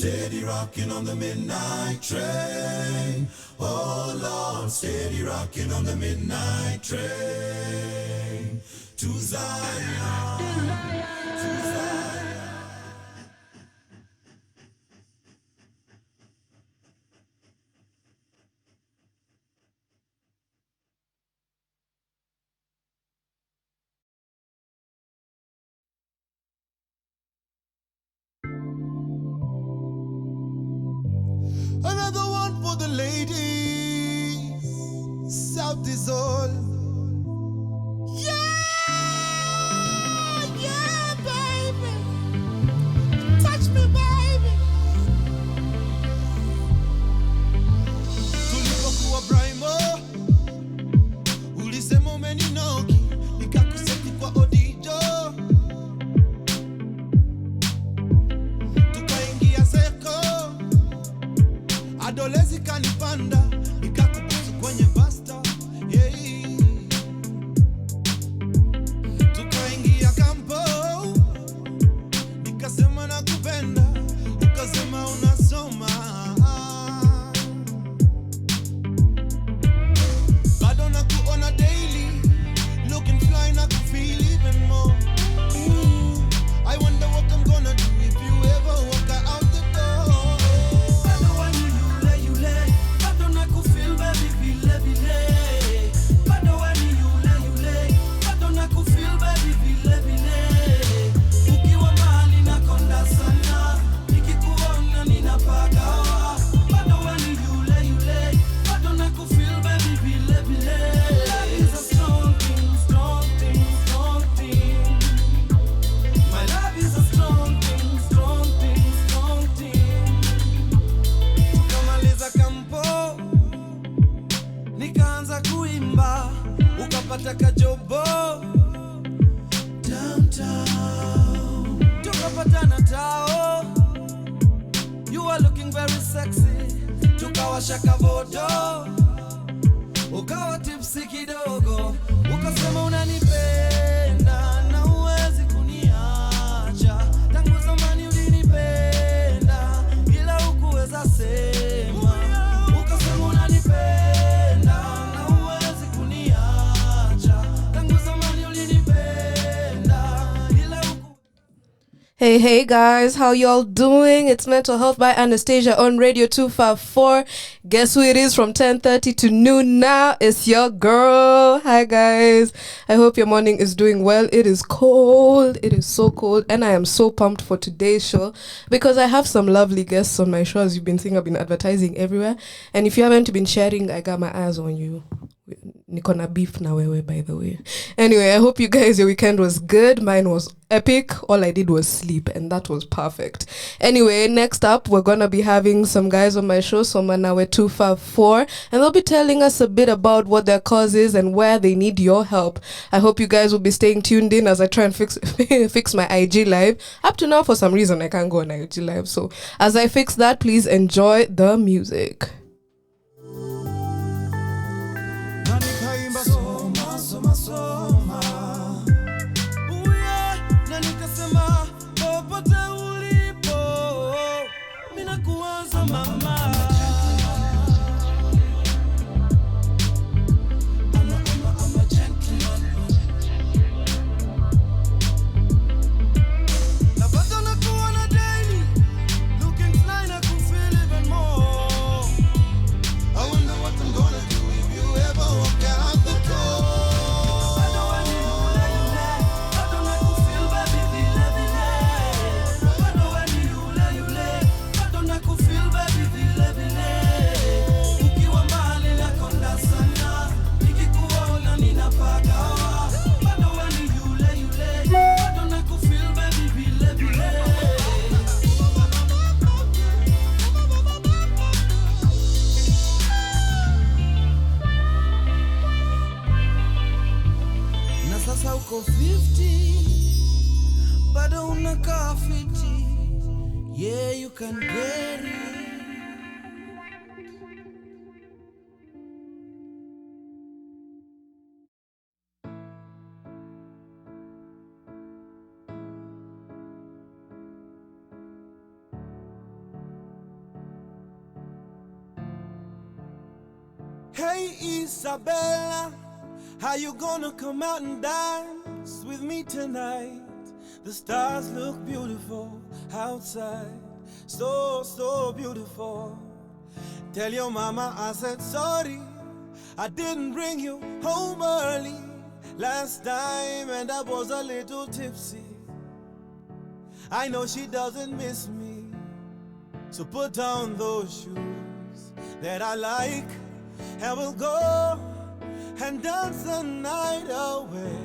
steady rocking on the midnight train. Oh Lord, steady rocking on the midnight train. To Zion, to Zion. Another one for the ladies. South is all. Yeah, yeah, baby. Touch me, baby. Tulipokuwa Brimo, ulisema umeninoki, nikakuseti kwa odijo. Tukaingia seko, adolezi kanipanda, nikakubusu kwenye basta. Yeah. Tukaingia kampo, nikasema nakupenda, ukasema unasoma. Bado nakuona daily, looking fly, nakufeel even more. I wonder what I'm gonna do if you ever walk out the door. Bado wani yule, bado nakufeel baby vile vile. Bado wani yule, bado nakufeel baby vile vile. Ukiwa mahali nakonda sana, nikikuona ninapagawa. Bado wani yule, bado nakufeel baby vile vile. Love is a strong thing, strong thing, strong thing. My love is a strong thing, strong thing, strong thing. Tukamaliza kampo, nikaanza kuimba, ukapata kajobo downtown. Tukapatana tao, you are looking very sexy. Tukawasha kavodo, ukawa tipsi kidogo, ukasema unanipenda na huwezi kuniacha. Tangu zamani ulinipenda ila hukuweza sema. Ukasema unanipenda na huwezi kuniacha. Tangu zamani ulinipenda ila huku. Hey guys, how y'all doing? It's Mental Health by Annastasia on Radio 254. Guess who it is from 10:30 to noon now? It's your girl. Hi guys. I hope your morning is doing well. It is cold. It is so cold. And I am so pumped for today's show because I have some lovely guests on my show. As you've been seeing, I've been advertising everywhere. And if you haven't been sharing, I got my eyes on you. Nikona beef Nawe, by the way. Anyway, I hope you guys, your weekend was good. Mine was epic. All I did was sleep, and that was perfect. Anyway, next up, we're gonna be having some guys on my show, Soma Nawe 254, and they'll be telling us a bit about what their cause is and where they need your help. I hope you guys will be staying tuned in as I try and fix my IG live. Up to now, for some reason, I can't go on IG live. So as I fix that, please enjoy the music. Soma, soma, soma. Uye, na nikasema popote ulipo, mina kuwaza mama. I'm a gentleman. Na bado nakuona daily, looking fly, nakufeel even more. I wonder what I'm gonna do if you ever walk out the door. Bado wani yule, bado nakufeel baby vile vile. Bado wani yule, bado nakufeel baby vile vile. Ukiwa mahali nakonda sana, nikikuona ninapagawa. Bado wani yule, bado nakufeel baby vile vile. Na sasa uko 50, bado unakaa fiti. Yeah, you can get it. Hey Isabella, how you gonna come out and dance with me tonight? The stars look beautiful outside, so beautiful. Tell your mama I said sorry, I didn't bring you home early last time and I was a little tipsy. I know she doesn't miss me, so put down those shoes that I like and we'll go and dance the night away.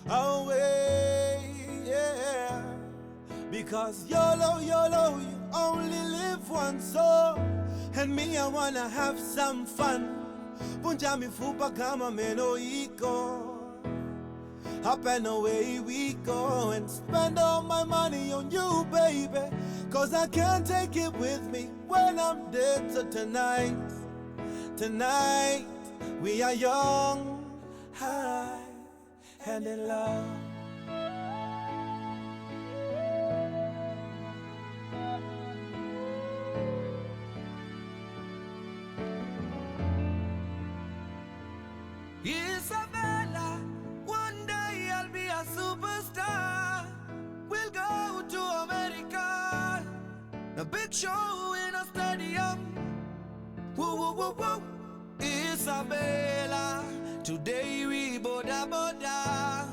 Away, yeah. Because YOLO, YOLO, you only live once, so and me I wanna have some fun. Punja mifupa kama meno iko. Up and away we go and spend all my money on you, baby. Cause I can't take it with me when I'm dead. So tonight, we are young, high, and in love. Isabella, one day I'll be a superstar. We'll go to America, a big show in a stadium. Woo, woo, woo, woo. Isabella, today we boda boda,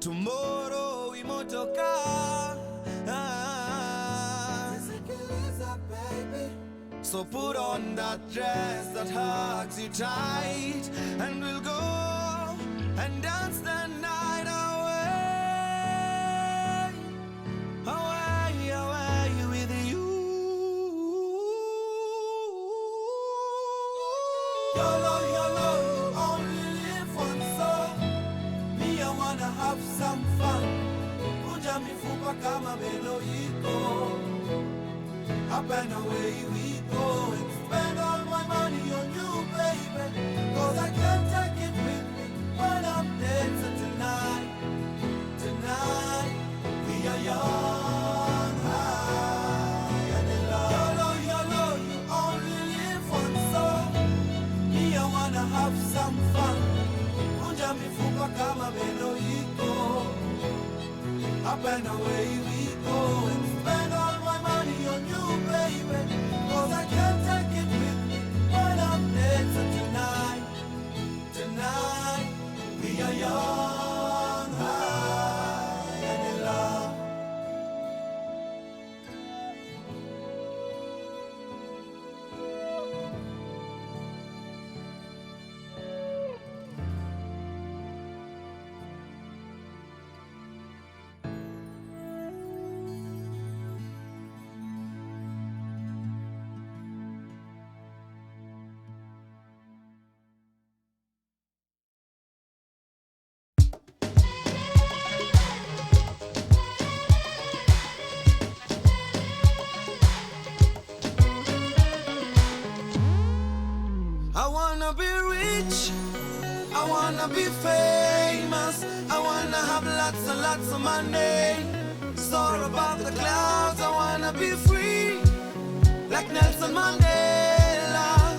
tomorrow we motoka. So put on that dress that hugs you tight, and we'll go and dance the night away, away, away with you. YOLO, YOLO, you only live once, so me I wanna have some fun. Punja mifupa kama meno iko. Up and away we go and spend all my money on you, baby. Cause I can't take it with me when I'm dead. So tonight, we are young, high, and in love. YOLO, YOLO, you only live once, so me I wanna have some fun. Punja mifupa kama meno iko. Up and away we go and spend all my money on you, baby. Cause I can't take it with me when I'm dead. So tonight, we are young, high, and in love. I wanna be rich, I wanna be famous, I wanna have lots and lots of money. Soar above the clouds, I wanna be free, like Nelson Mandela.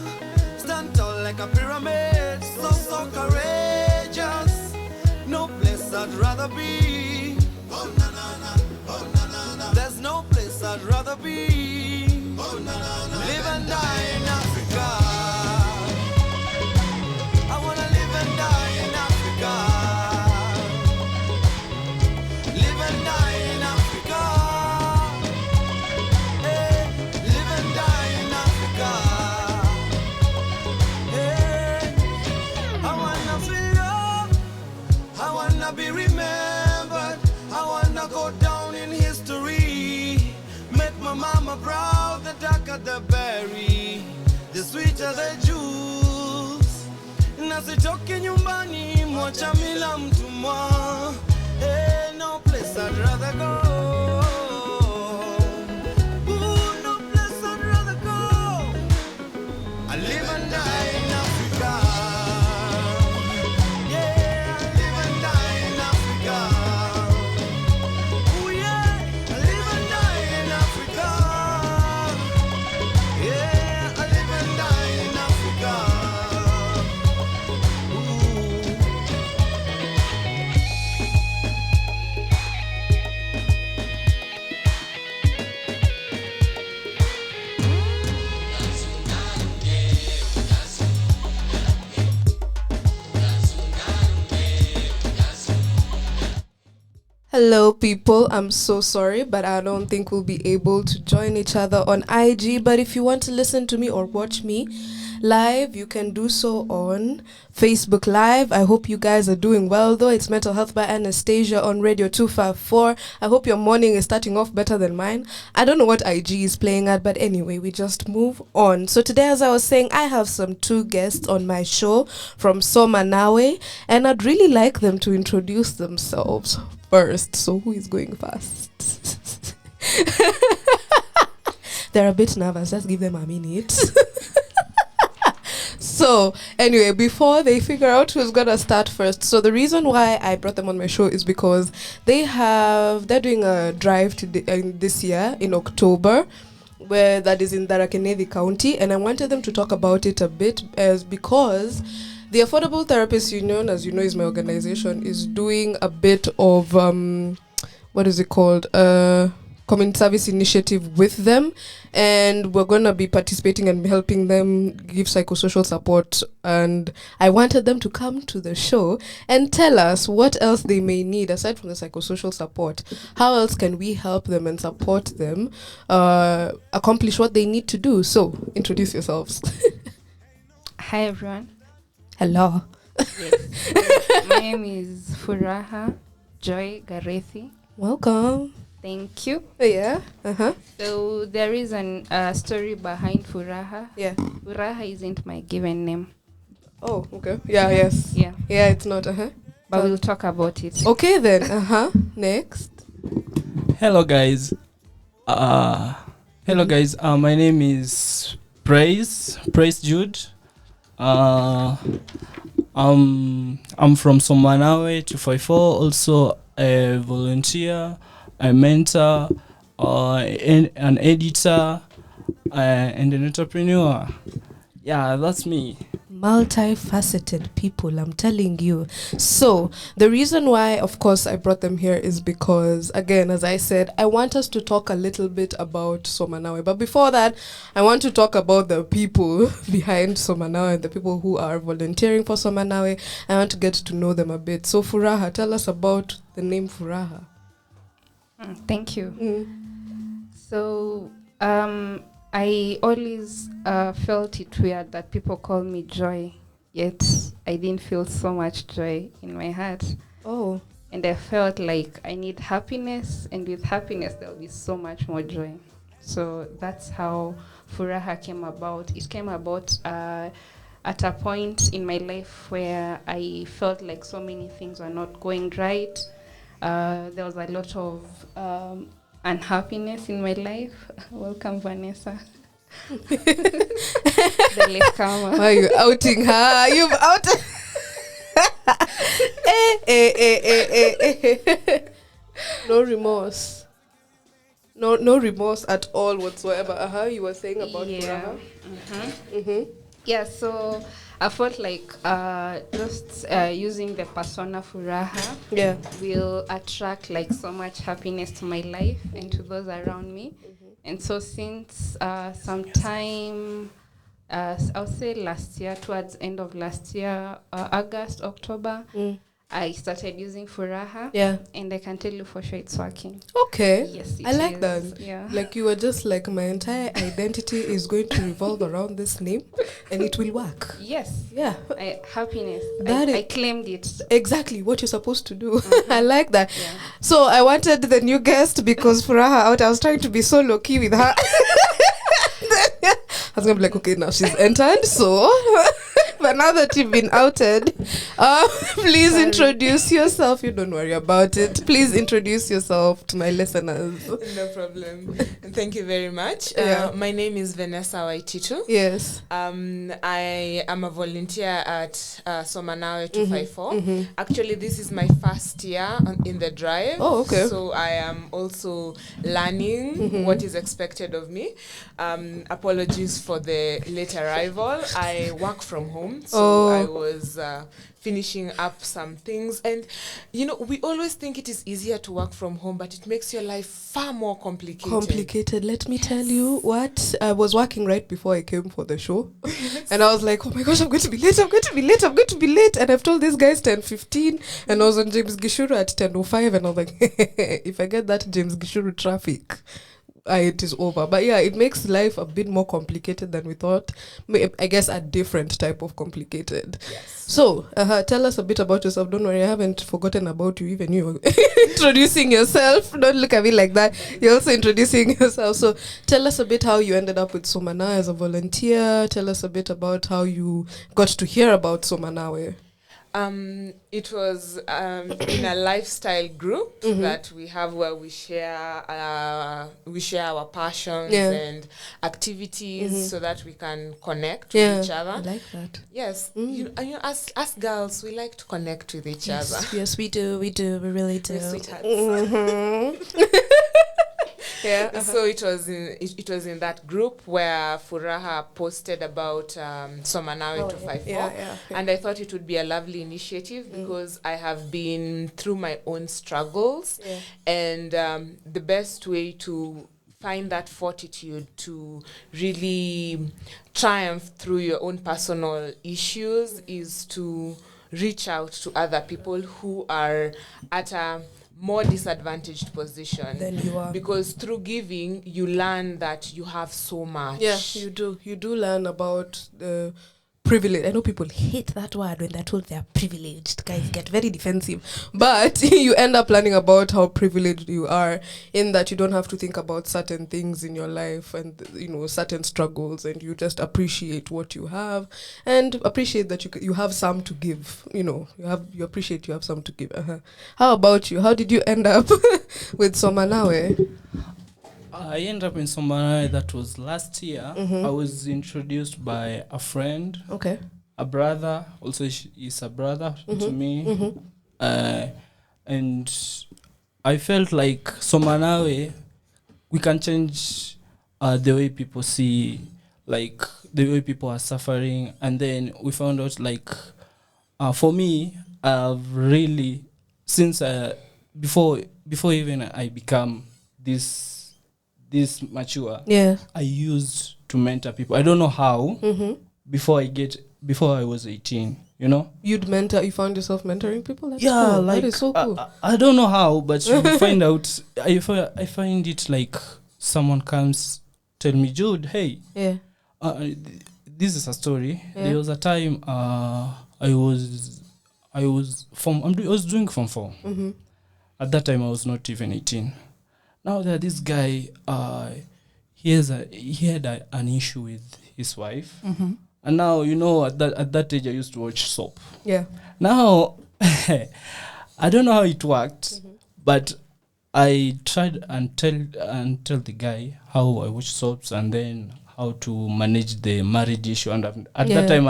Stand tall like a pyramid, so courageous. No place I'd rather be. Oh na na na, oh na na na. There's no place I'd rather be. Oh na na na. Live and die in Africa. I wanna live and die in Africa. Live and die in Africa. Hey, live and die in Africa. Hey, I wanna feel love, I wanna be remembered, I wanna go down in history. Make my mama proud, the darker the berry, the sweeter the juice. Nasitoke nyumbani, mwacha mila mtumwa. Hey, no place I'd rather go. Ooh, no place I'd rather go. I live and die in Africa. Yeah, I live and die in Africa. Ooh yeah, I live and die in Africa. Yeah, I live and die in Africa. Hello, people. I'm so sorry, but I don't think we'll be able to join each other on IG. But if you want to listen to me or watch me live, you can do so on Facebook Live. I hope you guys are doing well, though. It's Mental Health by Annastasia on Radio 254. I hope your morning is starting off better than mine. I don't know what IG is playing at, but anyway, we just move on. So today, as I was saying, I have two guests on my show from Soma, Nawe, and I'd really like them to introduce themselves first. So who is going first? They're a bit nervous. Let's give them a minute. So anyway, before they figure out who's gonna start first, so the reason why I brought them on my show is because they're doing a drive this year in October, where that is in Dharakenedi County, and I wanted them to talk about it a bit because the Affordable Therapists Union, as you know, is my organization, is doing a bit of what is it called? Community service initiative with them, and we're going to be participating and helping them give psychosocial support. And I wanted them to come to the show and tell us what else they may need aside from the psychosocial support. How else can we help them and support them accomplish what they need to do? So introduce yourselves. Hi everyone. Hello. Yes. My name is Furaha Joy Garethi. Welcome. Thank you. Yeah. So there is a story behind Furaha. Yeah. Furaha isn't my given name. Oh, okay. Yeah, yes. Yeah. Yeah, it's not. But we'll talk about it. Okay then. Next. Hello guys. My name is Praise Jude. I'm from Soma, Nawe, 254, also a volunteer, a mentor, an editor, and an entrepreneur. Yeah, that's me. Multifaceted people, I'm telling you. So the reason why, of course, I brought them here is because, again, as I said, I want us to talk a little bit about Soma Nawe. But before that, I want to talk about the people behind Soma Nawe and the people who are volunteering for Soma Nawe. I want to get to know them a bit. So Furaha, tell us about the name Furaha. Thank you. So I always felt it weird that people call me Joy, yet I didn't feel so much joy in my heart. Oh. And I felt like I need happiness, and with happiness there'll be so much more joy. So that's how Furaha came about. It came about at a point in my life where I felt like so many things were not going right. There was a lot of unhappiness in my life. Welcome, Vanessa. The latecomer. Why are you outing her? You've outed. No remorse. No remorse at all whatsoever. You were saying about Furaha? Yeah, so I felt like just using the persona Furaha will attract like so much happiness to my life and to those around me. And so since sometime, I'll say last year, towards end of last year, August, October, I started using Furaha. Yeah. And I can tell you for sure it's working. Okay. Yes, I like that. Yeah. Like you were just like, my entire identity is going to revolve around this name and it will work. Yes. Yeah. Happiness. I claimed it. Exactly what you're supposed to do. I like that. Yeah. So I wanted the new guest because Furaha out, I was trying to be so low-key with her. I was going to be like, okay, now she's entered, so... But now that you've been outed, please introduce yourself. You don't worry about it. Please introduce yourself to my listeners. No problem. Thank you very much. My name is Vanessa Waititu. Yes. I am a volunteer at Soma Nawe 254. Actually, this is my first year in the drive. Oh, okay. So I am also learning what is expected of me. Apologies for the late arrival. I work from home. home, so I was finishing up some things. And we always think it is easier to work from home, but it makes your life far more complicated. Let me tell you what, I was working right before I came for the show. And I was like, oh my gosh, I'm going to be late, and I've told these guys 10:15, and I was on James Gishuru at 10:05, and I was like, if I get that James Gishuru traffic, it is over. But yeah, it makes life a bit more complicated than we thought. I guess a different type of complicated. Yes. So tell us a bit about yourself. Don't worry, I haven't forgotten about you. Even you introducing yourself. Don't look at me like that. You're also introducing yourself. So tell us a bit how you ended up with Soma Nawe as a volunteer. Tell us a bit about how you got to hear about Soma Nawe. It was in a lifestyle group that we have, where we share our passions and activities so that we can connect with each other. I like that. Yes, as girls, we like to connect with each other. Yes, we do. We really do. We're sweethearts. Yeah. So it was in that group where Furaha posted about Soma Nawe 254, and I thought it would be a lovely initiative because I have been through my own struggles, and the best way to find that fortitude to really triumph through your own personal issues is to reach out to other people who are at a more disadvantaged position than you are, because through giving you learn that you have so much. Yeah, you do learn about the privilege. I know people hate that word when they're told they're privileged. Guys get very defensive, but you end up learning about how privileged you are, in that you don't have to think about certain things in your life and certain struggles, and you just appreciate what you have and appreciate that you have some to give. You appreciate you have some to give. How about you? How did you end up with Soma Nawe? I ended up in Soma Nawe. That was last year. I was introduced by a friend, a brother. Also, he's a brother to me. And I felt like Soma Nawe, we can change the way people see, like the way people are suffering. And then we found out, like, for me, I've really, since before even I become this mature, I used to mentor people. I don't know how. Before I was 18, you found yourself mentoring people. That's cool. Like, that is so cool. I don't know how, but you find out. I find it like someone comes tell me, Jude, hey, this is a story. There was a time I was doing Form 4. At that time I was not even 18. Now that this guy, he had an issue with his wife, and now at that age I used to watch soap. Yeah. Now I don't know how it worked, but I tried and tell the guy how I watch soaps and then how to manage the marriage issue. And at that time,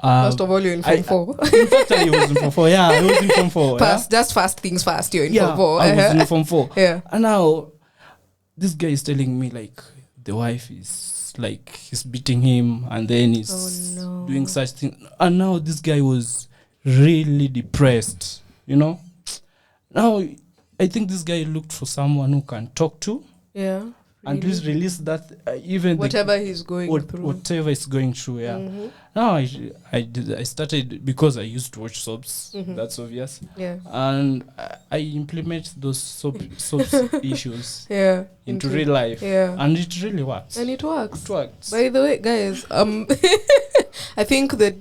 first of all, you're in Form 4. In fact, I was in Form 4. Yeah, I was in Form 4. Just fast things fast. You're in Form 4. I was in Form 4. Yeah. And now this guy is telling me, like, the wife is like, he's beating him and then he's doing such things. And now this guy was really depressed. Now I think this guy looked for someone who can talk to. Yeah. And please release that, even whatever he's going through. Whatever is going through, Now I started, because I used to watch soaps. That's obvious. Yeah. And I implement those soap issues. Into real life. Yeah. And it really works. And it works. It works. By the way, guys, I think that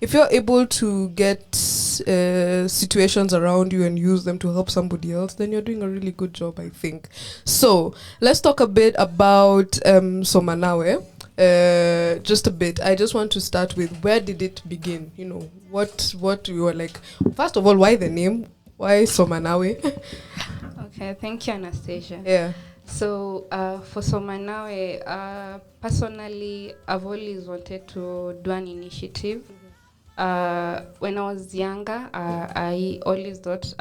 if you're able to get situations around you and use them to help somebody else, then you're doing a really good job, I think. So let's talk a bit about Soma Nawe. Just a bit. I just want to start with, where did it begin? What you were like. First of all, why the name? Why Soma Nawe? Okay, thank you, Annastasia. Yeah. So for Soma Nawe, personally, I've always wanted to do an initiative. When I was younger, I always thought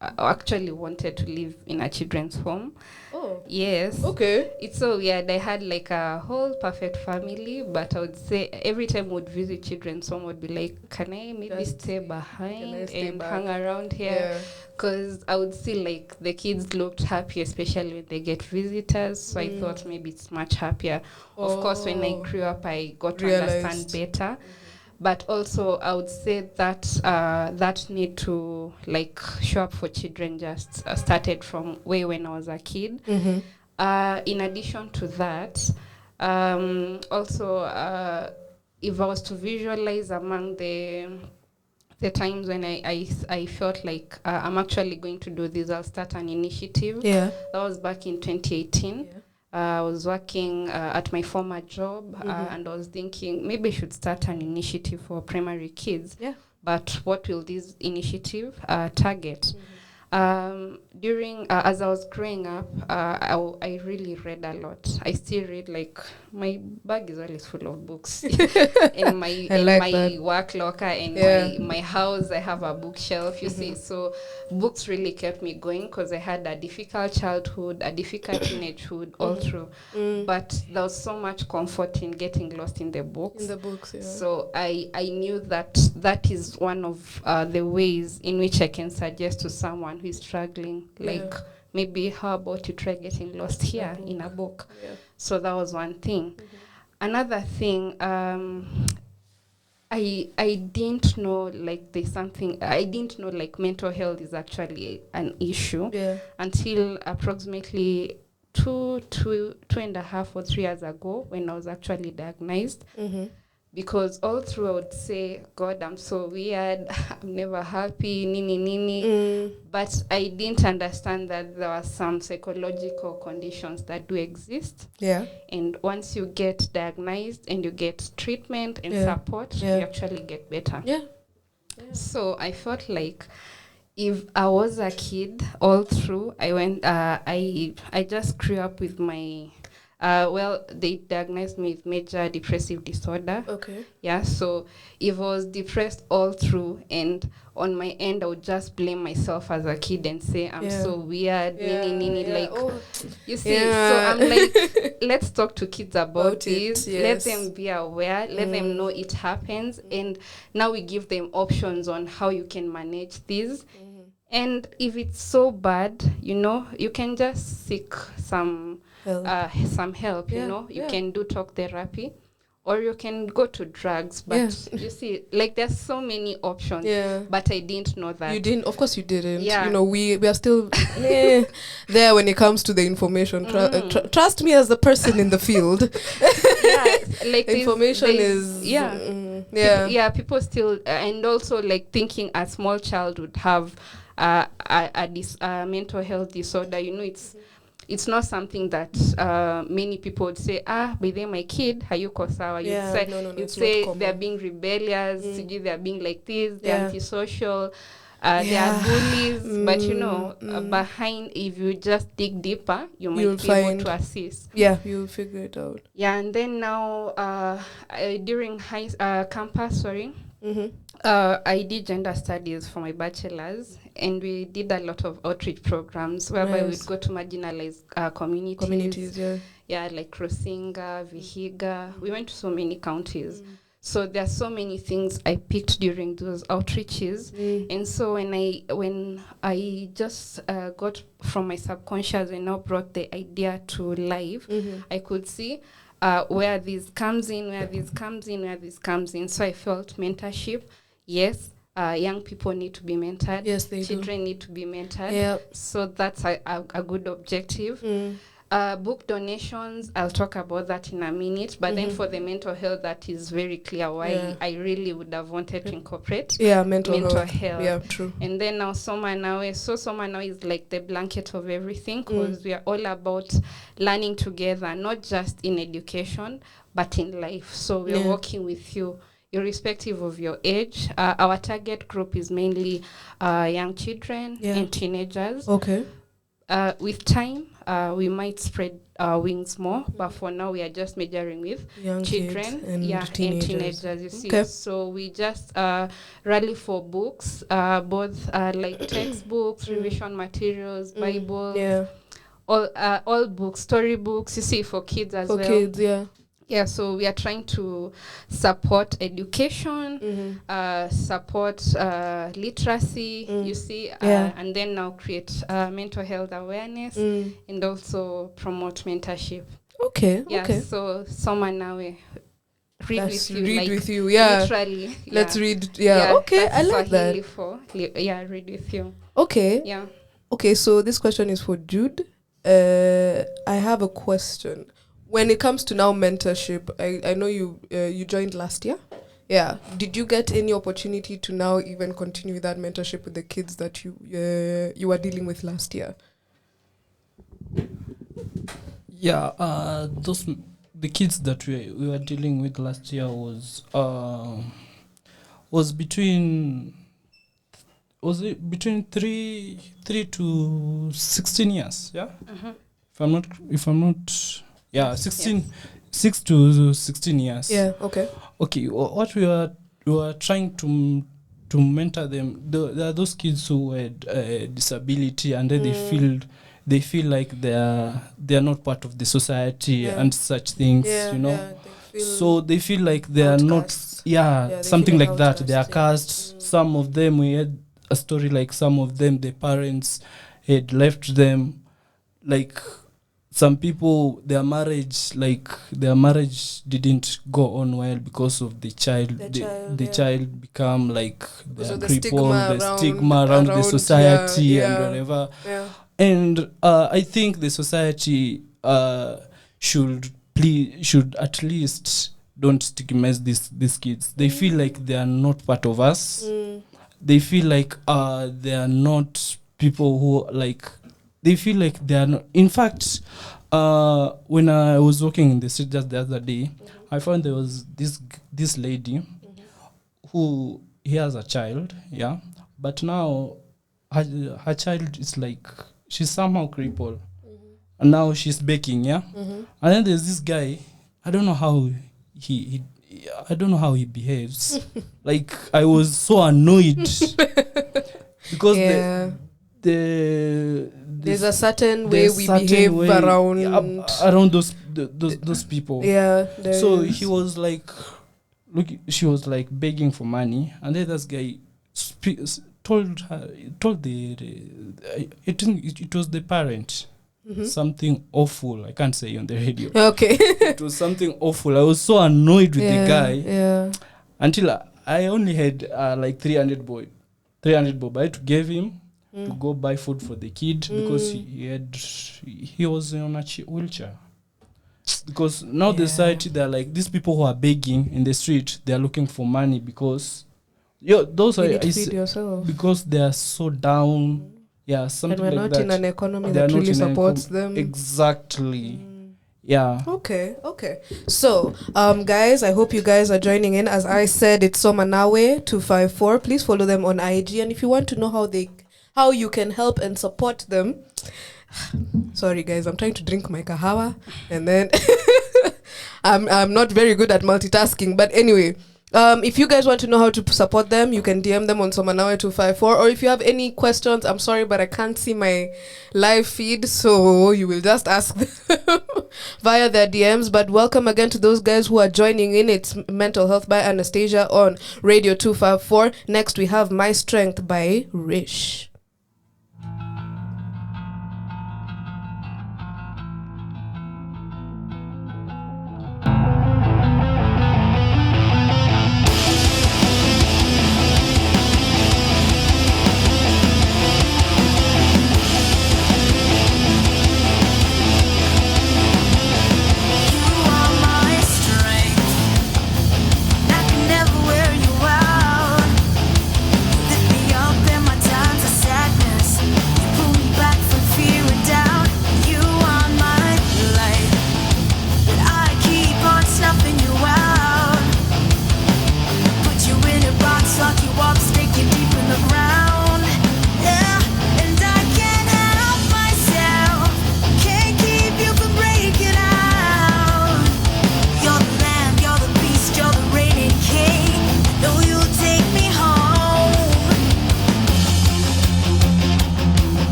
actually wanted to live in a children's home. Oh. Yes. Okay. It's so weird. I had like a whole perfect family, but I would say every time I would visit children's home, I would be like, can I maybe stay behind and hang around here? Because I would see like the kids looked happy, especially when they get visitors. So I thought maybe it's much happier. Of course, when I grew up, I got to understand better. But also, I would say that that need to like show up for children just started from way when I was a kid. In addition to that, also, if I was to visualize among the times when I felt like I'm actually going to do this, I'll start an initiative. Yeah, that was back in 2018. Yeah. I was working at my former job, and I was thinking maybe I should start an initiative for primary kids. Yeah. But what will this initiative target? During as I was growing up, I really read a lot. I still read, like my bag is always full of books. in my work locker, in my house, I have a bookshelf. You see, so books really kept me going because I had a difficult childhood, a difficult teenagehood all through. But there was so much comfort in getting lost in the books. Yeah. So I knew that is one of the ways in which I can suggest to someone who is struggling, like maybe how about you try getting lost here in a book. So that was one thing. Another thing, I didn't know like there's something, I didn't know like mental health is actually an issue until approximately 2.5 or 3 years ago when I was actually diagnosed. Because all through I would say, God, I'm so weird, I'm never happy, nini. But I didn't understand that there were some psychological conditions that do exist. Yeah. And once you get diagnosed and you get treatment and support, you actually get better. Yeah. So I felt like if I was a kid all through, I went, I just grew up with my... they diagnosed me with major depressive disorder. Okay. Yeah, so if I was depressed all through, and on my end, I would just blame myself as a kid and say, I'm so weird, you see. So I'm like, let's talk to kids about this. Let them be aware. Let them know it happens. And now we give them options on how you can manage this. And if it's so bad, you can just seek some help, you can do talk therapy, or you can go to drugs. But you see, like there's so many options. But I didn't know that. You didn't, of course you didn't. We are still there when it comes to the information. Trust me as the person in the field. Like information is people still and also like thinking a small child would have a mental health disorder. It's not something that many people would say, by then my kid, hayuko sawa. You'd say they're being rebellious, they're being like this, they're antisocial, they are bullies. But behind, if you just dig deeper, you'll be able to assist. Yeah, you'll figure it out. Yeah, and then now, during campus, I did gender studies for my bachelor's, and we did a lot of outreach programs whereby we'd go to marginalized communities. Like Krosinga, Vihiga. We went to so many counties. So there are so many things I picked during those outreaches. And so when I just got from my subconscious and now brought the idea to life, I could see where this comes in. So I felt mentorship. Yes, young people need to be mentored. Yes, they Children need to be mentored. Yep. So that's a good objective. Book donations, I'll talk about that in a minute. But then for the mental health, that is very clear why I really would have wanted to incorporate mental health. Yeah, true. And then now Soma Nawe. So Soma Nawe is like the blanket of everything, because we are all about learning together, not just in education, but in life. So we're working with you, irrespective of your age. Our target group is mainly young children and teenagers. Okay. With time, we might spread our wings more. But for now, we are just majoring with young children, and teenagers. You see. Okay. So we just rally for books, both like textbooks, revision materials, Bibles, all books, story books. You see, for kids as well. For kids, yeah. Yeah, so we are trying to support education, support literacy, you see, and then now create mental health awareness and also promote mentorship. Okay, yeah, okay. So Soma Nawe, read with you, yeah. Literally. Let's read, yeah. Okay, I like that. Read with you. Okay. Yeah. Okay, so this question is for Jude. I have a question. When it comes to now mentorship, I know you joined last year. Yeah. Did you get any opportunity to now even continue that mentorship with the kids that you were dealing with last year? Yeah, the kids that we were dealing with last year was between 3 to 16 years. Yeah. If I'm not. Yeah, 6 to 16 years. Yeah, okay. Okay, what we were trying to mentor them. There are those kids who had disability, and then they feel like they are not part of the society and such things. You know, so they feel like they are not. Yeah, something like that. They are cast. Some of them, we had a story like some of them, the parents had left them, like. Some people, their marriage didn't go on well because of the child. The child become like the stigma around the society and whatever. Yeah. And I think the society should at least don't stigmatize these kids. They feel like they are not part of us. They feel like they are not people who like. They feel like they are not. In fact, when I was walking in the street just the other day, I found there was this lady who he has a child, but now her child is like she's somehow crippled, and now she's baking, and then there's this guy. I don't know how he behaves. Like I was so annoyed because there's a certain way we behave around those people. Yeah. So he was like, she was like begging for money, and then this guy told it was the parent. Something awful. I can't say on the radio. Okay. It was something awful. I was so annoyed with the guy. Yeah. Until I only had like 300 bob. But I had to give him to go buy food for the kid because he was on a wheelchair. Because now the society, they're like these people who are begging in the street, they're looking for money because those are feed yourself. Because they are so down. Yeah, something like that. And we're not in an economy that really supports them. Exactly. Yeah. Okay. So, guys, I hope you guys are joining in. As I said, it's Soma Nawe 254. Please follow them on IG, and if you want to know how you can help and support them. Sorry, guys, I'm trying to drink my kahawa, and then I'm not very good at multitasking. But anyway, if you guys want to know how to support them, you can DM them on Soma Nawe 254. Or if you have any questions, I'm sorry, but I can't see my live feed, so you will just ask them via their DMs. But welcome again to those guys who are joining in. It's Mental Health by Annastasia on Radio 254. Next, we have My Strength by Rish. Never wear you out. Lift me up in my time to say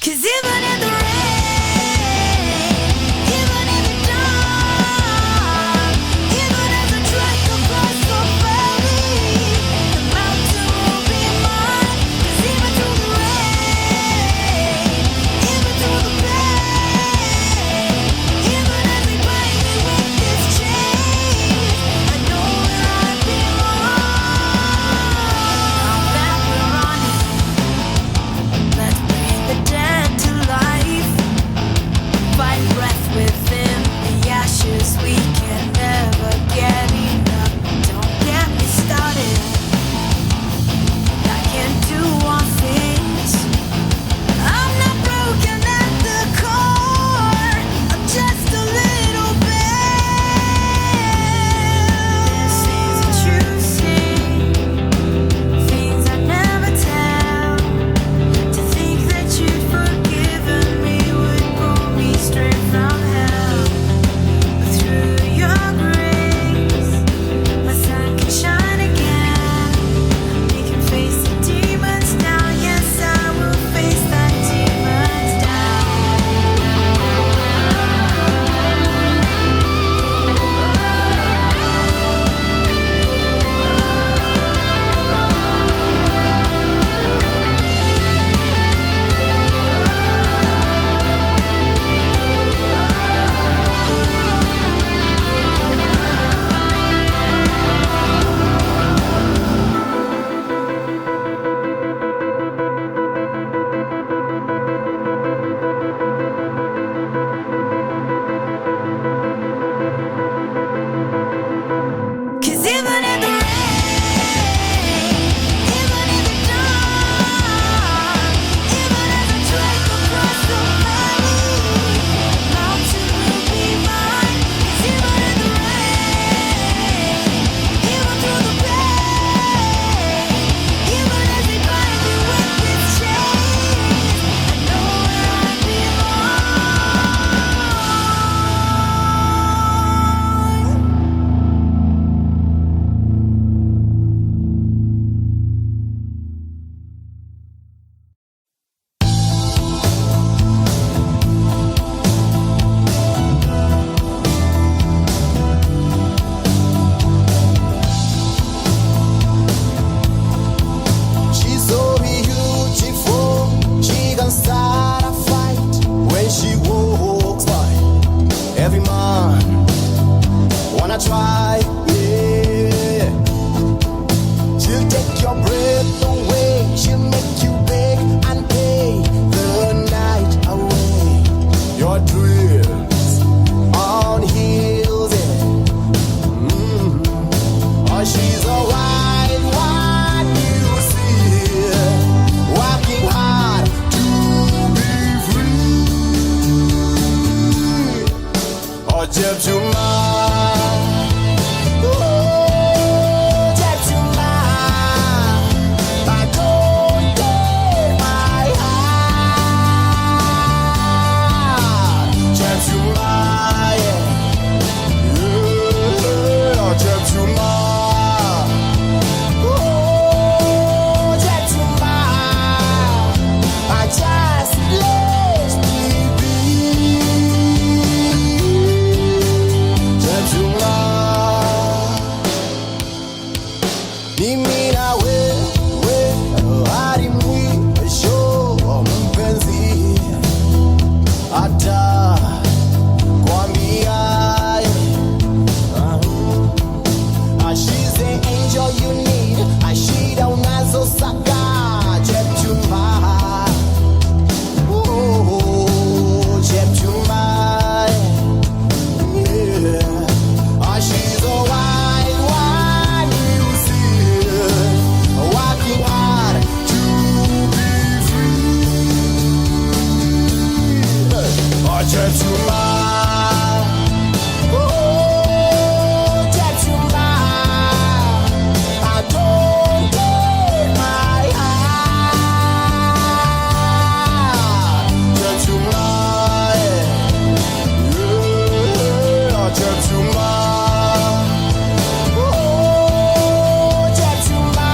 'Cause even in the rain, even in the dark, even as I trek across the valley, the mountain will be mine. 'Cause even through the rain, even through the pain, even as they bind me with this chain, I know where I belong. That we're running. Let's bring the dead to life. Find breath within the ashes. We can never get enough. Don't get me started. I can't do all things. I'm not broken at the core. I'm just a little bit. This is a true sin. Things I never tell. To think that you'd forgiven me would pull me straight from hell. But through your grace, my sun can shine again. We can face the demons down. Yes, I will face the demons down. Cause even in the rain, even in the dark, even as I trek across the valley, the mountain will be mine. 'Cause even in the rain, even through the pain, even as they bind me with this chain, I know where I belong. She's so beautiful, she can start a fight when she walks by. Every man wanna try, yeah. She'll take your breath away, she'll make you beg and pay the night away. Your dreams on heels, yeah. Oh, she's a wide, wide you see, working hard to be free. Oh, Jeb Juma, Jeb Juma, I don't take my heart. Jeb Juma, yeah. Oh, Jeb Juma. Oh, Jeb Juma, I just let me be. Jeb Juma, mimi nawe, hadi mwisho mpenzi, hata kwambia, she's the angel you need. Ashida unazosaka, Jeb Juma. Oh, Jeb Juma, yeah. She's a wide, wide you see, working hard to be free. Oh, Jeb Juma. Oh, Jeb Juma, I don't take my heart. Jeb Juma, yeah. Oh, Jeb Juma. Oh, Jeb Juma,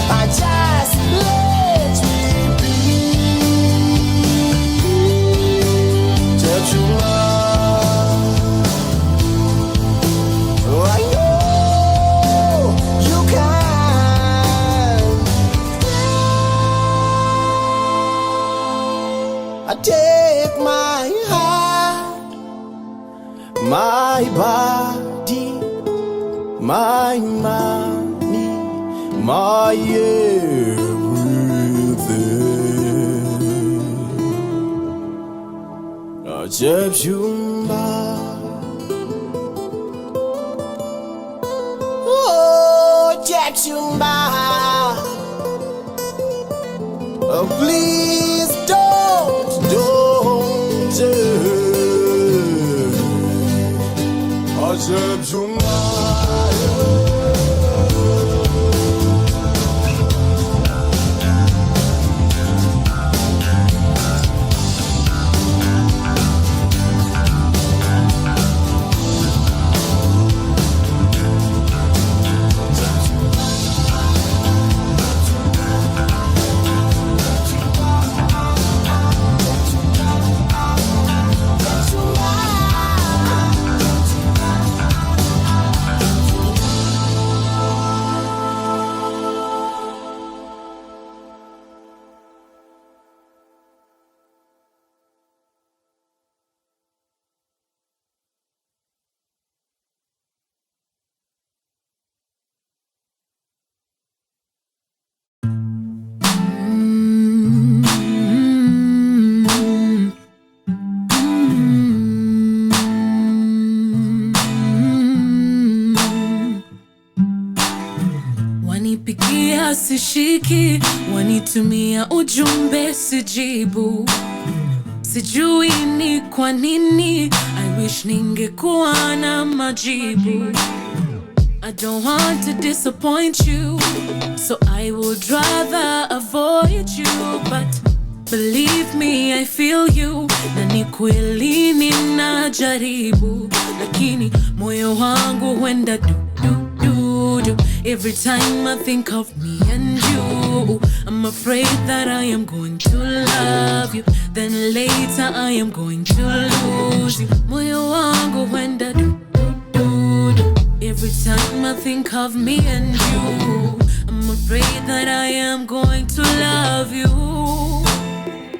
I just let me be. I take my heart, my body, my money, my everything. Ajabjumba, oh Jabjumba, oh please don't. Ajabjumba. Wanipigia sishiki, wanitumia ujumbe sijibu. Sijui ni kwa nini, I wish ningekuwa na majibu. I don't want to disappoint you, so I would rather avoid you. But believe me, I feel you, na ni kweli ninajaribu. Lakini moyo wangu huenda du. Every time I think of me and you, I'm afraid that I am going to love you, then later I am going to lose you. Moyo wangu huenda du. Every time I think of me and you, I'm afraid that I am going to love you.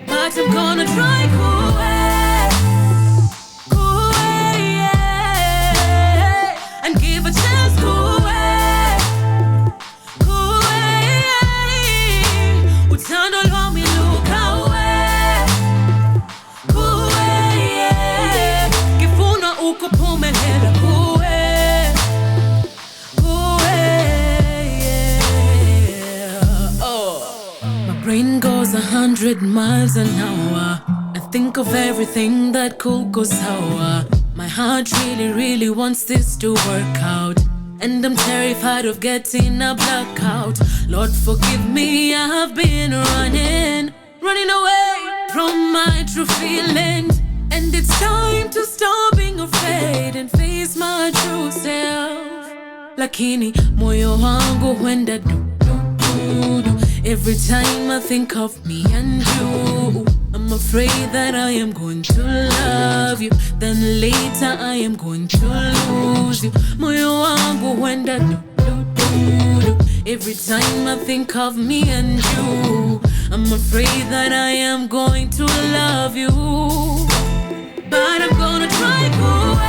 But I'm gonna try cool way, yeah, and give a chance cool way. Brain goes 100 miles an hour. I think of everything that could go sour. My heart really wants this to work out, and I'm terrified of getting a blackout. Lord forgive me, I have been running away from my true feelings, and it's time to stop being afraid and face my true self. Lakini moyo wangu huenda du. Every time I think of me and you, I'm afraid that I am going to love you, then later I am going to lose you. Moyo wangu huenda du. Every time I think of me and you, I'm afraid that I am going to love you. But I'm gonna try cool way.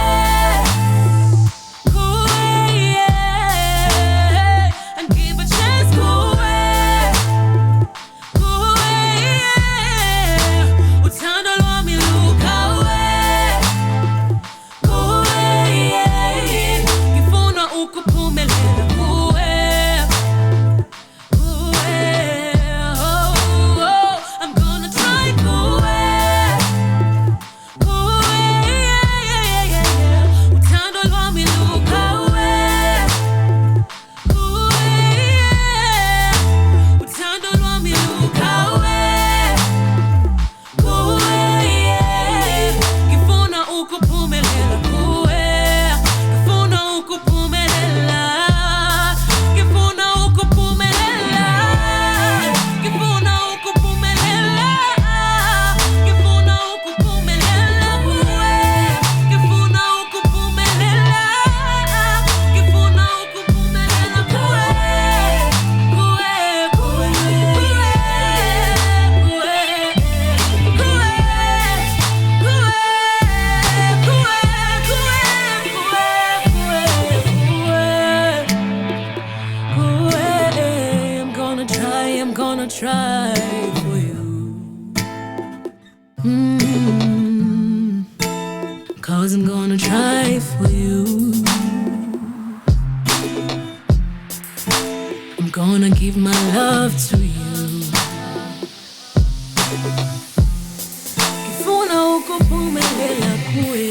wasn't gonna try for you. I'm gonna give my love to you. Kifuna uko pumelela kue.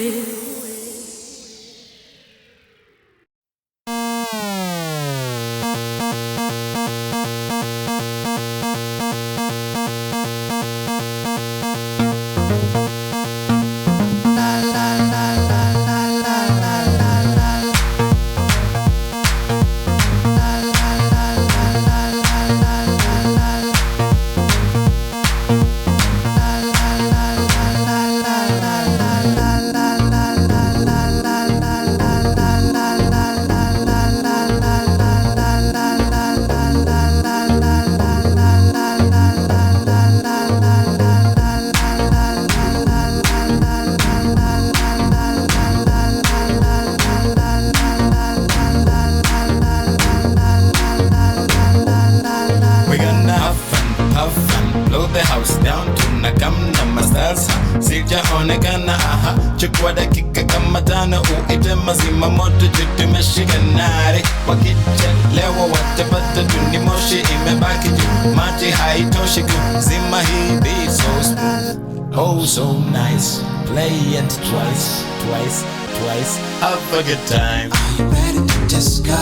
Chukua dakika kama tano uite mazima moto tutumeshikanare. Wakichelewa watapata tuni moshi imebaki juu. Maji haitoshi kuzima hii beat so smooth, oh so nice. Play it twice, twice, twice. Have a good time. Are you ready to just go?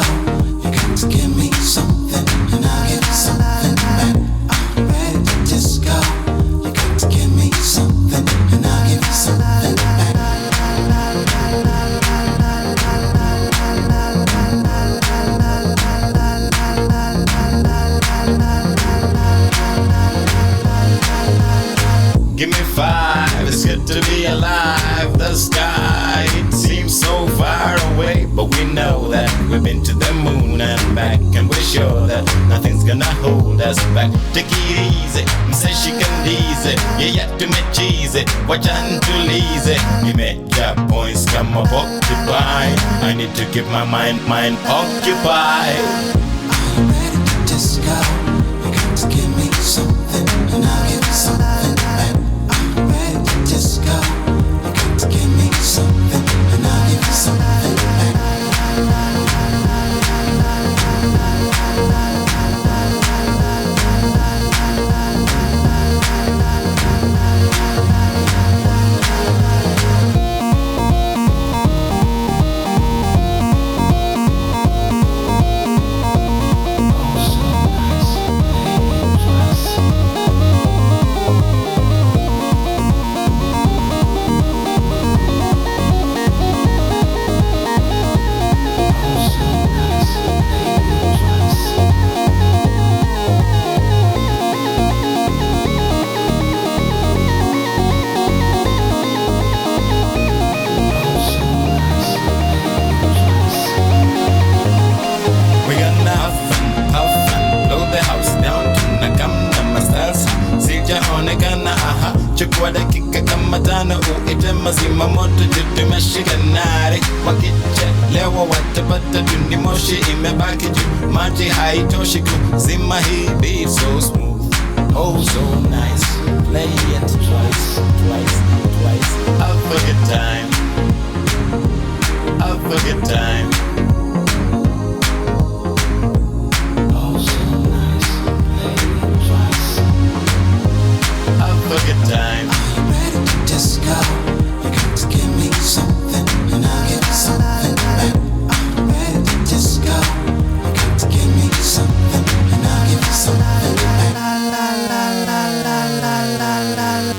You got to give me something and I'll give you something back. Are you ready to just go? You got to give me something and I'll give you something back. Give me 5, it's good to be alive. The sky, it seems so far away, but we know that we've been to the moon and back, and we're sure that nothing's gonna hold us back. Take it easy, say she can easy. Yeah, yeah, to me cheesy, watch and to easy. You make your points come up occupied. I need to keep my mind occupied. Are you ready to just go? You got to give me something and I'll give you something back. Are you ready to just go? You got to give me something and I'll give you something back. Chukua dakika kama tano uite mazima moto tutumeshikanare. Wakichelewa watapata tuni moshi imebaki juu. Maji haitoshi kuzima hii beat so smooth, oh so nice. Play it twice, twice, twice. Have a good time, have a good time. Oh so nice. Play it twice. Have a good time. Are you ready to just go? You got to give me something and I'll give you something back. Are you ready to just go? You got to give me something and I'll give you something back. La la la la la la la la.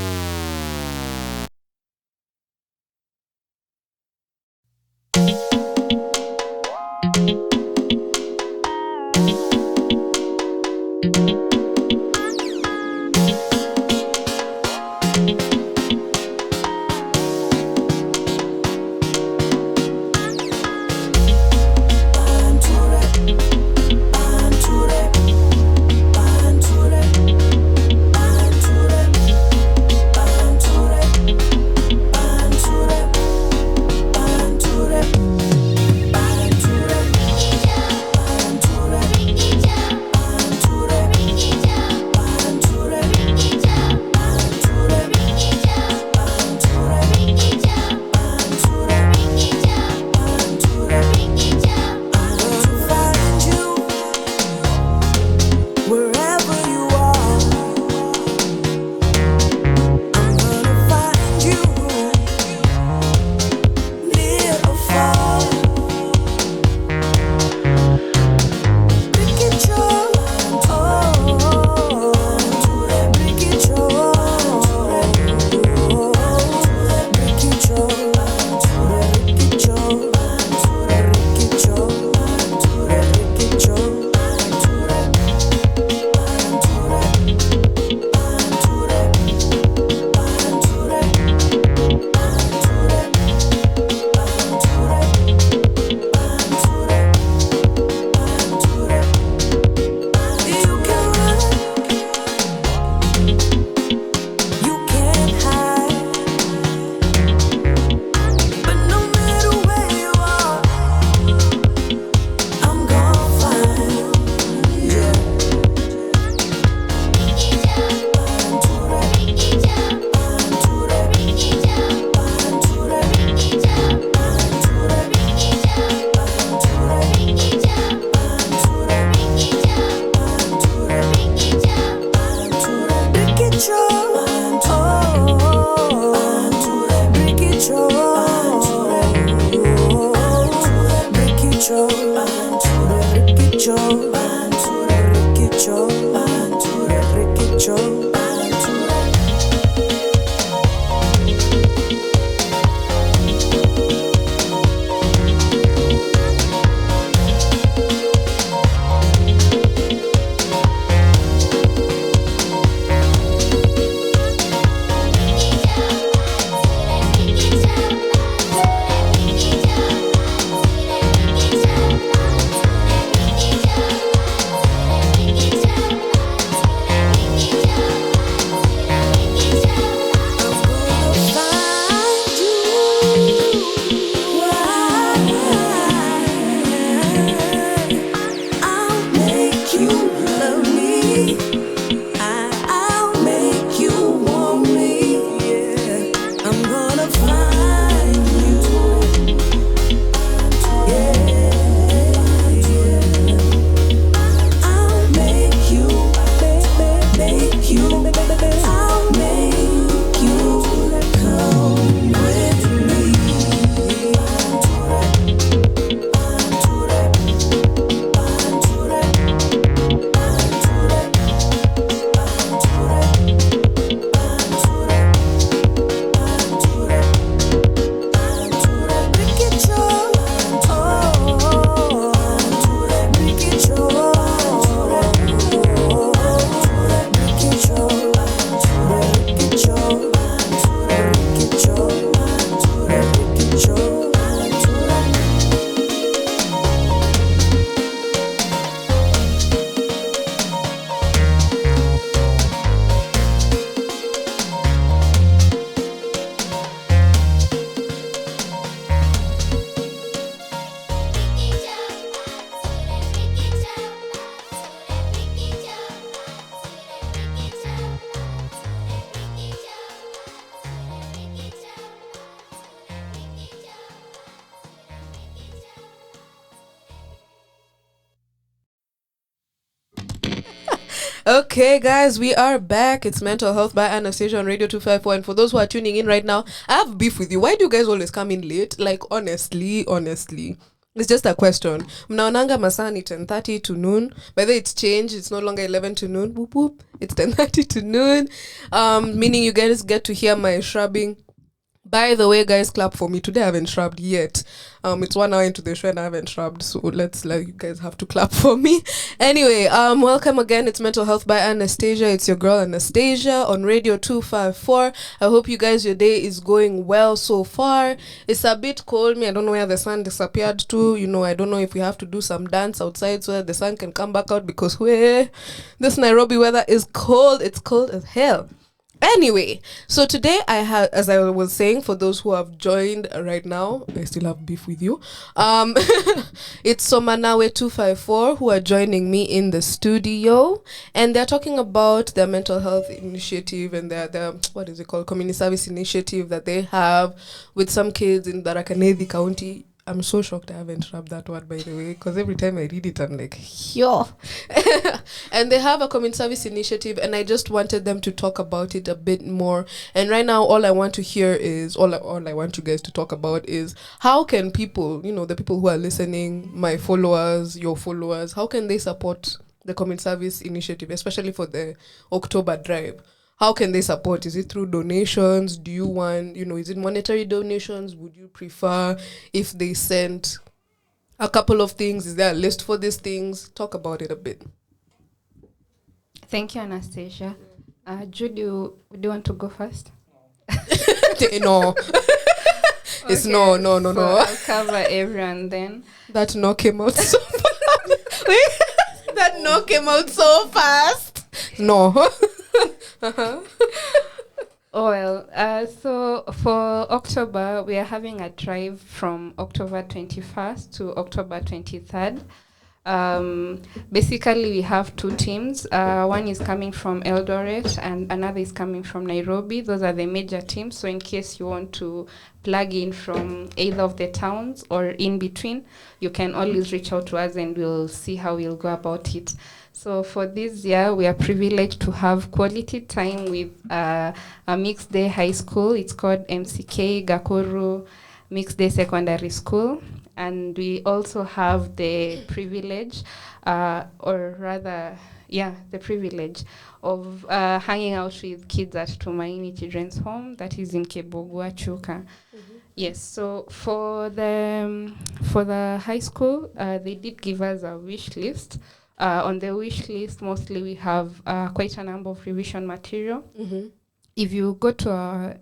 Okay, guys, we are back. It's Mental Health by Annastasia on Radio 254. And for those who are tuning in right now, I have beef with you. Why do you guys always come in late? Like, honestly. It's just a question. Mnaonanga masani 10:30 to noon. By the way, it's changed. It's no longer 11 to noon. Boop, boop. It's 10:30 to noon. Meaning you guys get to hear my shrubbing. By the way, guys, clap for me. Today I haven't shrubbed yet. It's 1 hour into the show and I haven't shrubbed, so you guys have to clap for me. Anyway, welcome again. It's Mental Health by Annastasia. It's your girl Annastasia on Radio 254. I hope you guys, your day is going well so far. It's a bit cold. I don't know where the sun disappeared to. I don't know if we have to do some dance outside so that the sun can come back out, because this Nairobi weather is cold. It's cold as hell. Anyway, so today I have, as I was saying, for those who have joined right now, I still have beef with you. It's Soma Nawe 254 who are joining me in the studio, and they're talking about their mental health initiative and their what is it called, community service initiative that they have with some kids in Tharaka County. I'm so shocked I haven't rubbed that word, by the way, because every time I read it, I'm like, yo. And they have a community service initiative, and I just wanted them to talk about it a bit more. And right now, all I want to hear is, all I want you guys to talk about is, how can people, the people who are listening, my followers, your followers, how can they support the community service initiative, especially for the October drive? How can they support? Is it through donations? Do you want, is it monetary donations? Would you prefer if they sent a couple of things? Is there a list for these things? Talk about it a bit. Thank you, Anastasia. Jude, do you want to go first? No. It's Okay, no. I'll cover everyone then. That no came out so fast. That no came out so fast. No. So for October, we are having a drive from October 21st to October 23rd. Basically, we have two teams. One is coming from Eldoret and another is coming from Nairobi. Those are the major teams. So in case you want to plug in from either of the towns or in between, you can always reach out to us and we'll see how we'll go about it. So for this year, we are privileged to have quality time with a mixed day high school. It's called MCK Gakuru Mixed Day Secondary School. And we also have the privilege, the privilege of hanging out with kids at Tumaini Children's Home, that is in Kebogwa, Chuka. Mm-hmm. Yes, so for the high school, they did give us a wish list. On the wish list, mostly we have quite a number of revision material. Mm-hmm. If you go to our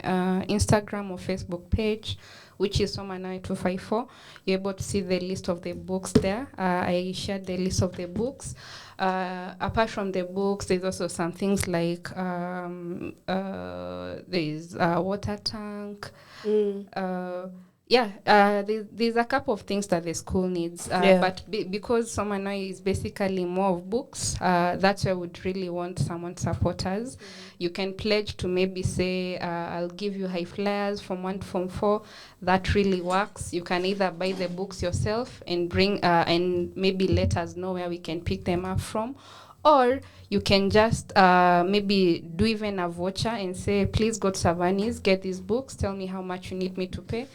Instagram or Facebook page, which is Soma Nawe 254, you're able to see the list of the books there. I shared the list of the books. Apart from the books, there's also some things like there's a water tank. There's a couple of things that the school needs, but because Soma Nawe is basically more of books, that's where I would really want someone to support us. Mm-hmm. You can pledge to maybe say, I'll give you high flyers from 1 to Form 4. That really works. You can either buy the books yourself and bring and maybe let us know where we can pick them up from. Or you can just maybe do even a voucher and say, please go to Savani's, get these books, tell me how much you need me to pay.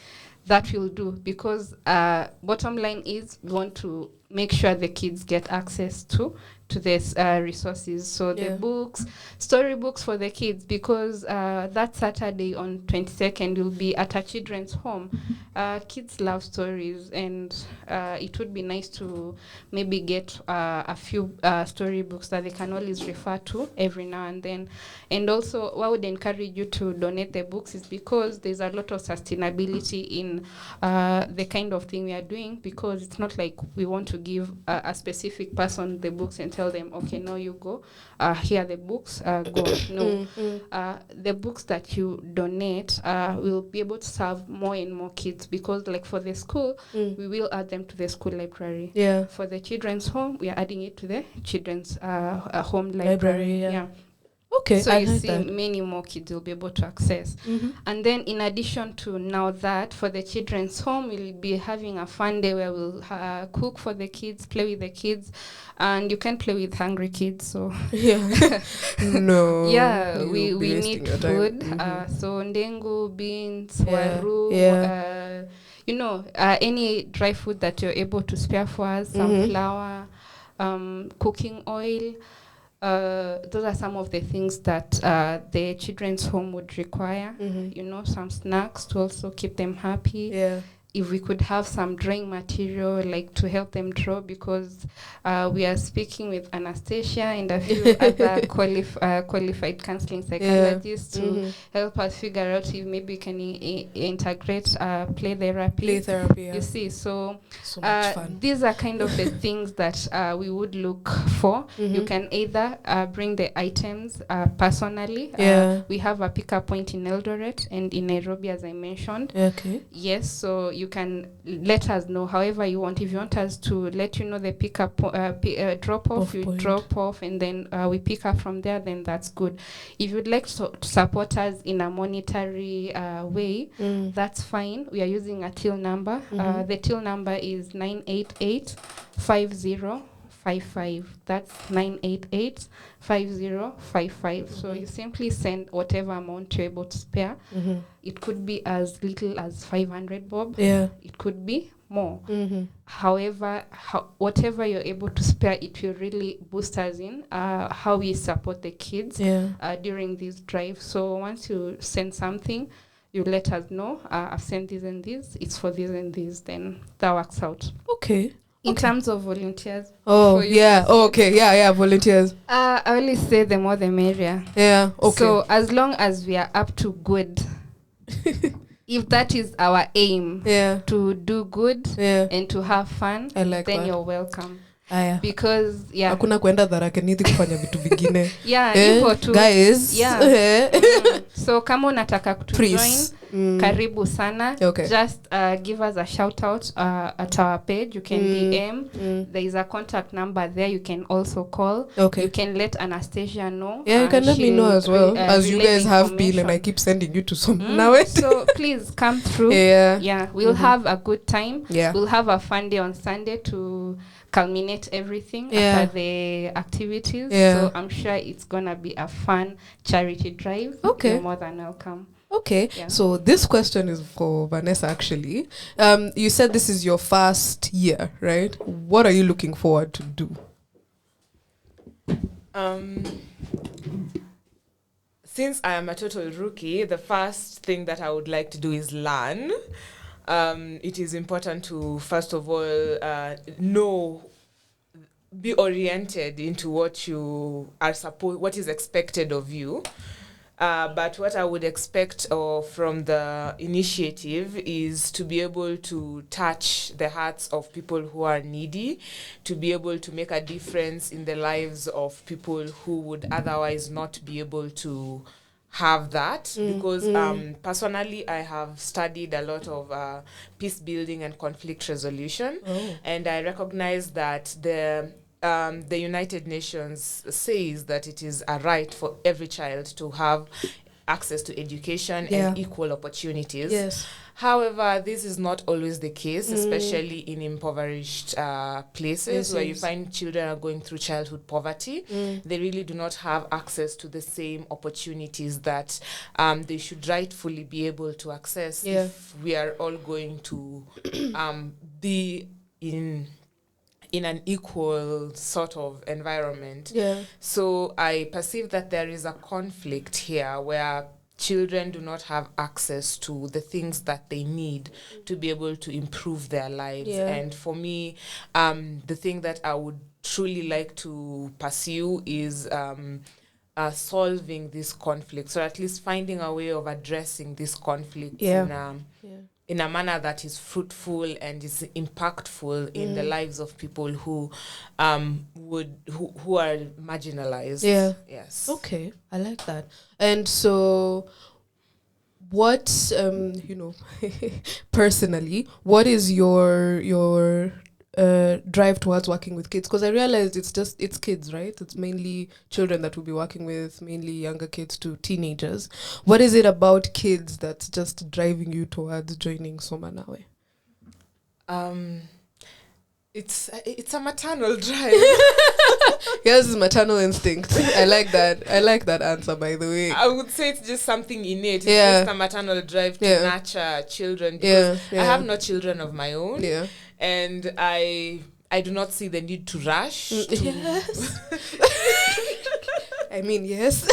That will do, because bottom line is we want to make sure the kids get access to this resources. So the books, storybooks for the kids, because that Saturday on 22nd will be at a children's home. Kids love stories, and it would be nice to maybe get a few storybooks that they can always refer to every now and then. And also, what I would encourage you to donate the books is because there's a lot of sustainability in the kind of thing we are doing, because it's not like we want to give a specific person the books and tell them, okay, now you go, here are the books, go. No. The books that you donate will be able to serve more and more kids, because like for the school, we will add them to the school library. Yeah. For the children's home, we are adding it to the children's home library. Yeah. Okay, so I you heard see that. many more kids will be able to access. And then in addition to now that, for the children's home, we'll be having a fun day where we'll cook for the kids, play with the kids, and you can play with hungry kids. So No. yeah, You'll we be need wasting your time. food. So ndengu, beans, Yeah, waru, yeah. you know, any dry food that you're able to spare for us, some flour, cooking oil. Those are some of the things that the children's home would require. You know, some snacks to also keep them happy. Yeah. If we could have some drawing material, like to help them draw, because we are speaking with Annastasia and a few other qualified counseling psychologists to help us figure out if maybe we can integrate play therapy. Play therapy, yeah. You see, so much fun. these are kind of the things that we would look for. You can either bring the items personally. We have a pickup point in Eldoret and in Nairobi, as I mentioned. Okay. Yes, so you can let us know however you want. If you want us to let you know the pickup drop off, you drop off, and then we pick up from there, then that's good. If you'd like to support us in a monetary way, that's fine. We are using a till number. The till number is 988-5055. That's 988-5055. So you simply send whatever amount you're able to spare. It could be as little as 500 bob. Yeah. It could be more. However, whatever you're able to spare, it will really boost us in how we support the kids during this drive. So once you send something, you let us know, I've sent this and this, it's for this and this, then that works out. Okay. In terms of volunteers. Volunteers. I always say the more the merrier. Yeah, okay. So as long as we are up to good, if that is our aim, to do good and to have fun, then that. You're welcome. Because hakuna kwenda Tharakanithi kufanya vitu vingine. Hivyo tu. Guys. So kama unataka kutujoin, karibu sana. Just give us a shout out at our page. You can DM. There is a contact number there. You can also call. You can let Annastasia know. You can let me know as well, as you guys have been, and I keep sending you to some Nawe. So please come through. We'll have a good time. We'll have a fun day on Sunday to culminate everything after the activities. So I'm sure it's gonna be a fun charity drive. You're more than welcome. So this question is for Vanessa, actually. You said this is your first year, right? What are you looking forward to do? Since I am a total rookie, the first thing that I would like to do is learn. It is important to, first of all, be oriented into what you are what is expected of you. But what I would expect from the initiative is to be able to touch the hearts of people who are needy, to be able to make a difference in the lives of people who would otherwise not be able to have that. Because personally, I have studied a lot of peace building and conflict resolution, and I recognize that the United Nations says that it is a right for every child to have access to education and equal opportunities. However, this is not always the case, especially in impoverished places where you find children are going through childhood poverty. They really do not have access to the same opportunities that they should rightfully be able to access if we are all going to be in an equal sort of environment. So I perceive that there is a conflict here where children do not have access to the things that they need to be able to improve their lives. And for me, the thing that I would truly like to pursue is solving this conflict, or at least finding a way of addressing this conflict in a manner that is fruitful and is impactful in the lives of people who are marginalized. Yes. Okay, I like that. And so, what personally, what is your drive towards working with kids? Because I realized it's kids, right? It's mainly children that we'll be working with, mainly younger kids to teenagers. What is it about kids that's just driving you towards joining Soma Nawe? It's a maternal drive. Yes, it's maternal instinct. I like that answer, by the way. I would say it's just something innate. It's just a maternal drive to nurture children. Because I have no children of my own. Yeah. And I do not see the need to rush. Yes. I mean, yes.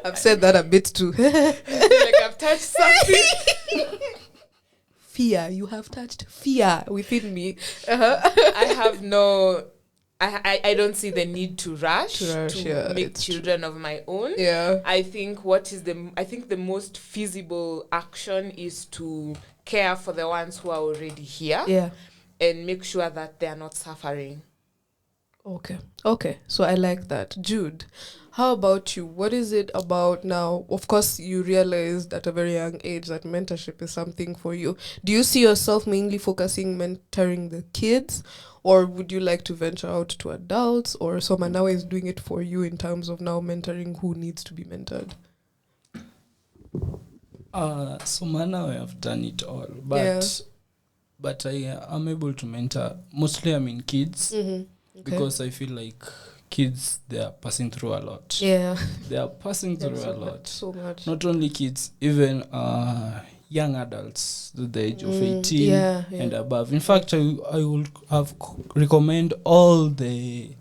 I've said that a bit too. Like I've touched something. Fear. You have touched fear within me. I don't see the need to rush to make children of my own. Yeah. I think the most feasible action is to care for the ones who are already here. Yeah. And make sure that they are not suffering. Okay. So I like that. Jude, how about you? What is it about now? Of course, you realized at a very young age that mentorship is something for you. Do you see yourself mainly focusing mentoring the kids? Or would you like to venture out to adults? Or Soma Nawe is doing it for you in terms of now mentoring who needs to be mentored? Soma Nawe I've done it all. But I am able to mentor. Mostly I'm in kids. Mm-hmm. Okay. Because I feel like kids, they are passing through a lot. Yeah. They are passing through a lot. So much. Not only kids, even young adults to the age of 18 and above. In fact, I would have recommend all the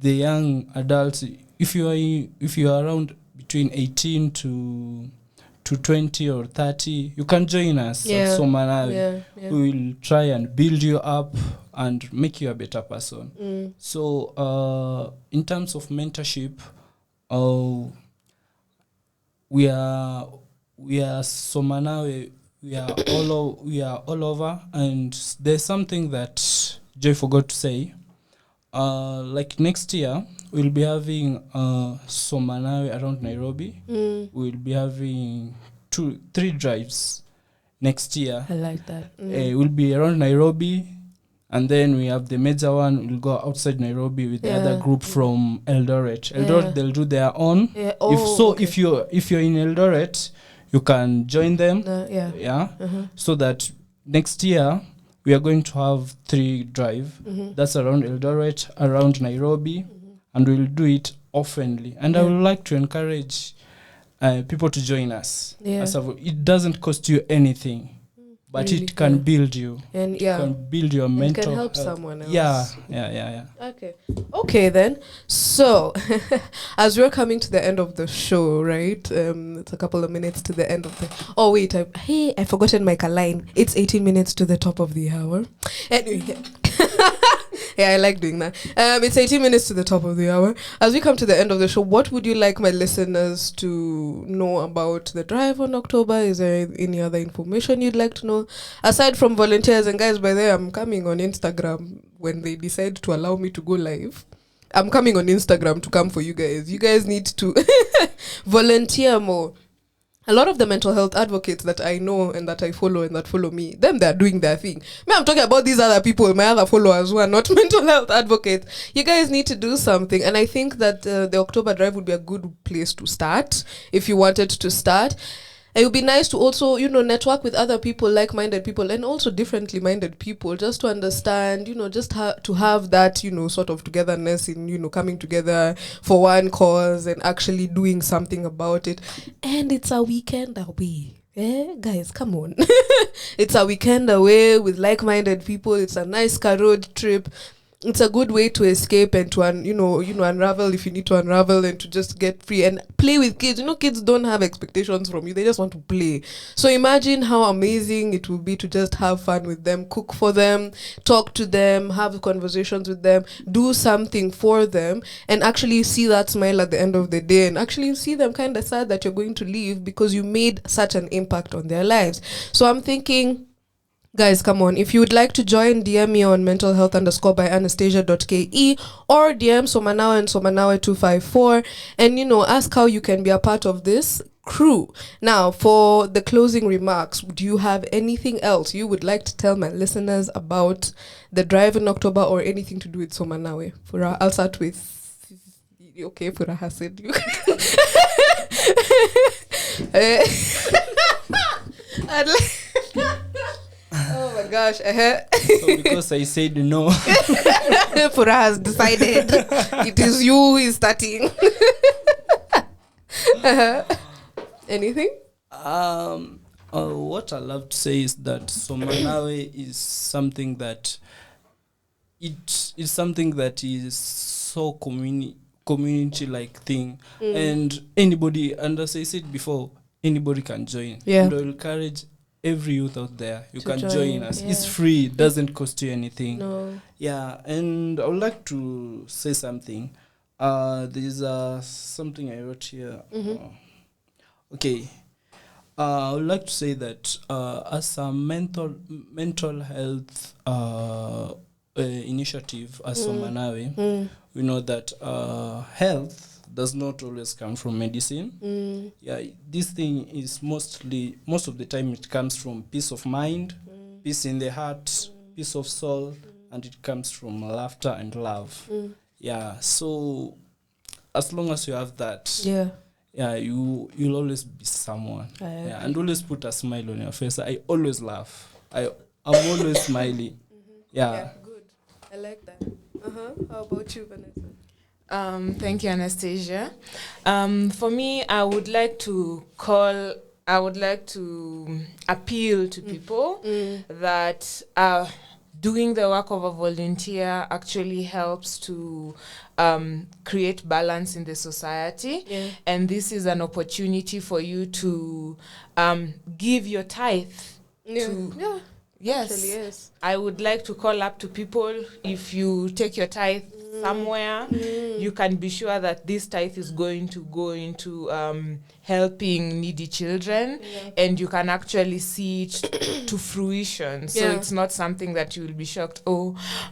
young adults, if you are around between 18 to 20 or 30, you can join us at Soma Nawe. We will try and build you up and make you a better person. So in terms of mentorship, we are Soma Nawe. We are all over, and there's something that Joy forgot to say. Like next year, we'll be having Soma Nawe around Nairobi. We'll be having 3 drives next year. I like that. We'll be around Nairobi, and then we have the major one. We'll go outside Nairobi with the other group from Eldoret. Eldoret, they'll do their own. Yeah. If you're in Eldoret, you can join them. So that next year we are going to have 3 drive. That's around Eldoret, around Nairobi, and we'll do it oftenly. And I would like to encourage people to join us. It doesn't cost you anything, but really, it can build you. And it can build your mental. It can help someone else. Yeah. Okay then. So, as we're coming to the end of the show, right? It's a couple of minutes to the end of the. Oh wait, I forgotten my line. It's 18 minutes to the top of the hour. Anyway. Yeah, I like doing that. It's 18 minutes to the top of the hour. As we come to the end of the show, what would you like my listeners to know about the drive on October? Is there any other information you'd like to know? Aside from volunteers, and guys, by the way, I'm coming on Instagram when they decide to allow me to go live. I'm coming on Instagram to come for you guys. You guys need to volunteer more. A lot of the mental health advocates that I know and that I follow and that follow me, they're doing their thing. Me, I'm talking about these other people, my other followers who are not mental health advocates. You guys need to do something. And I think that the October drive would be a good place to start if you wanted to start. It would be nice to also, network with other people, like-minded people, and also differently minded people, just to understand, just to have that, sort of togetherness in, coming together for one cause and actually doing something about it. And it's a weekend away. Guys, come on. It's a weekend away with like-minded people. It's a nice car road trip. It's a good way to escape and to unravel if you need to unravel, and to just get free and play with kids. Kids don't have expectations from you. They just want to play. So imagine how amazing it will be to just have fun with them, cook for them, talk to them, have conversations with them, do something for them, and actually see that smile at the end of the day, and actually see them kind of sad that you're going to leave because you made such an impact on their lives. So I'm thinking, Guys, come on. If you would like to join, DM me on mentalhealth_ by Annastasia.ke or DM Somanawe and Somanawe254 and, ask how you can be a part of this crew. Now, for the closing remarks, do you have anything else you would like to tell my listeners about the drive in October or anything to do with Somanawe? I'll start with... Okay, Furaha said you. I'd like... Oh my gosh. So because I said no. Fura has decided it is you who is starting. Anything? What I love to say is that Somanawe is something that it is something that is so community-like thing, and anybody, and as I said before, anybody can join. Yeah. And I will encourage every youth out there, you can join us. Yeah. It's free, it doesn't cost you anything. No. Yeah, and I would like to say something. There's something I wrote here. Okay. I would like to say that as a mental health initiative as Somanawe, we know that health does not always come from medicine. Yeah, this thing is most of the time it comes from peace of mind, peace in the heart, peace of soul, and it comes from laughter and love. Yeah, so as long as you have that, you'll always be someone. Yeah, and always put a smile on your face. I always laugh. I'm always smiling. Yeah, good. I like that. How about you, Vanessa? Thank you, Anastasia. For me, I would like to appeal to people that doing the work of a volunteer actually helps to create balance in the society. Yeah. And this is an opportunity for you to give your tithe to... Yes. Actually, yes. I would like to call up to people, if you take your tithe somewhere, you can be sure that this tithe is going to go into helping needy children, and you can actually see it to fruition. So it's not something that you will be shocked,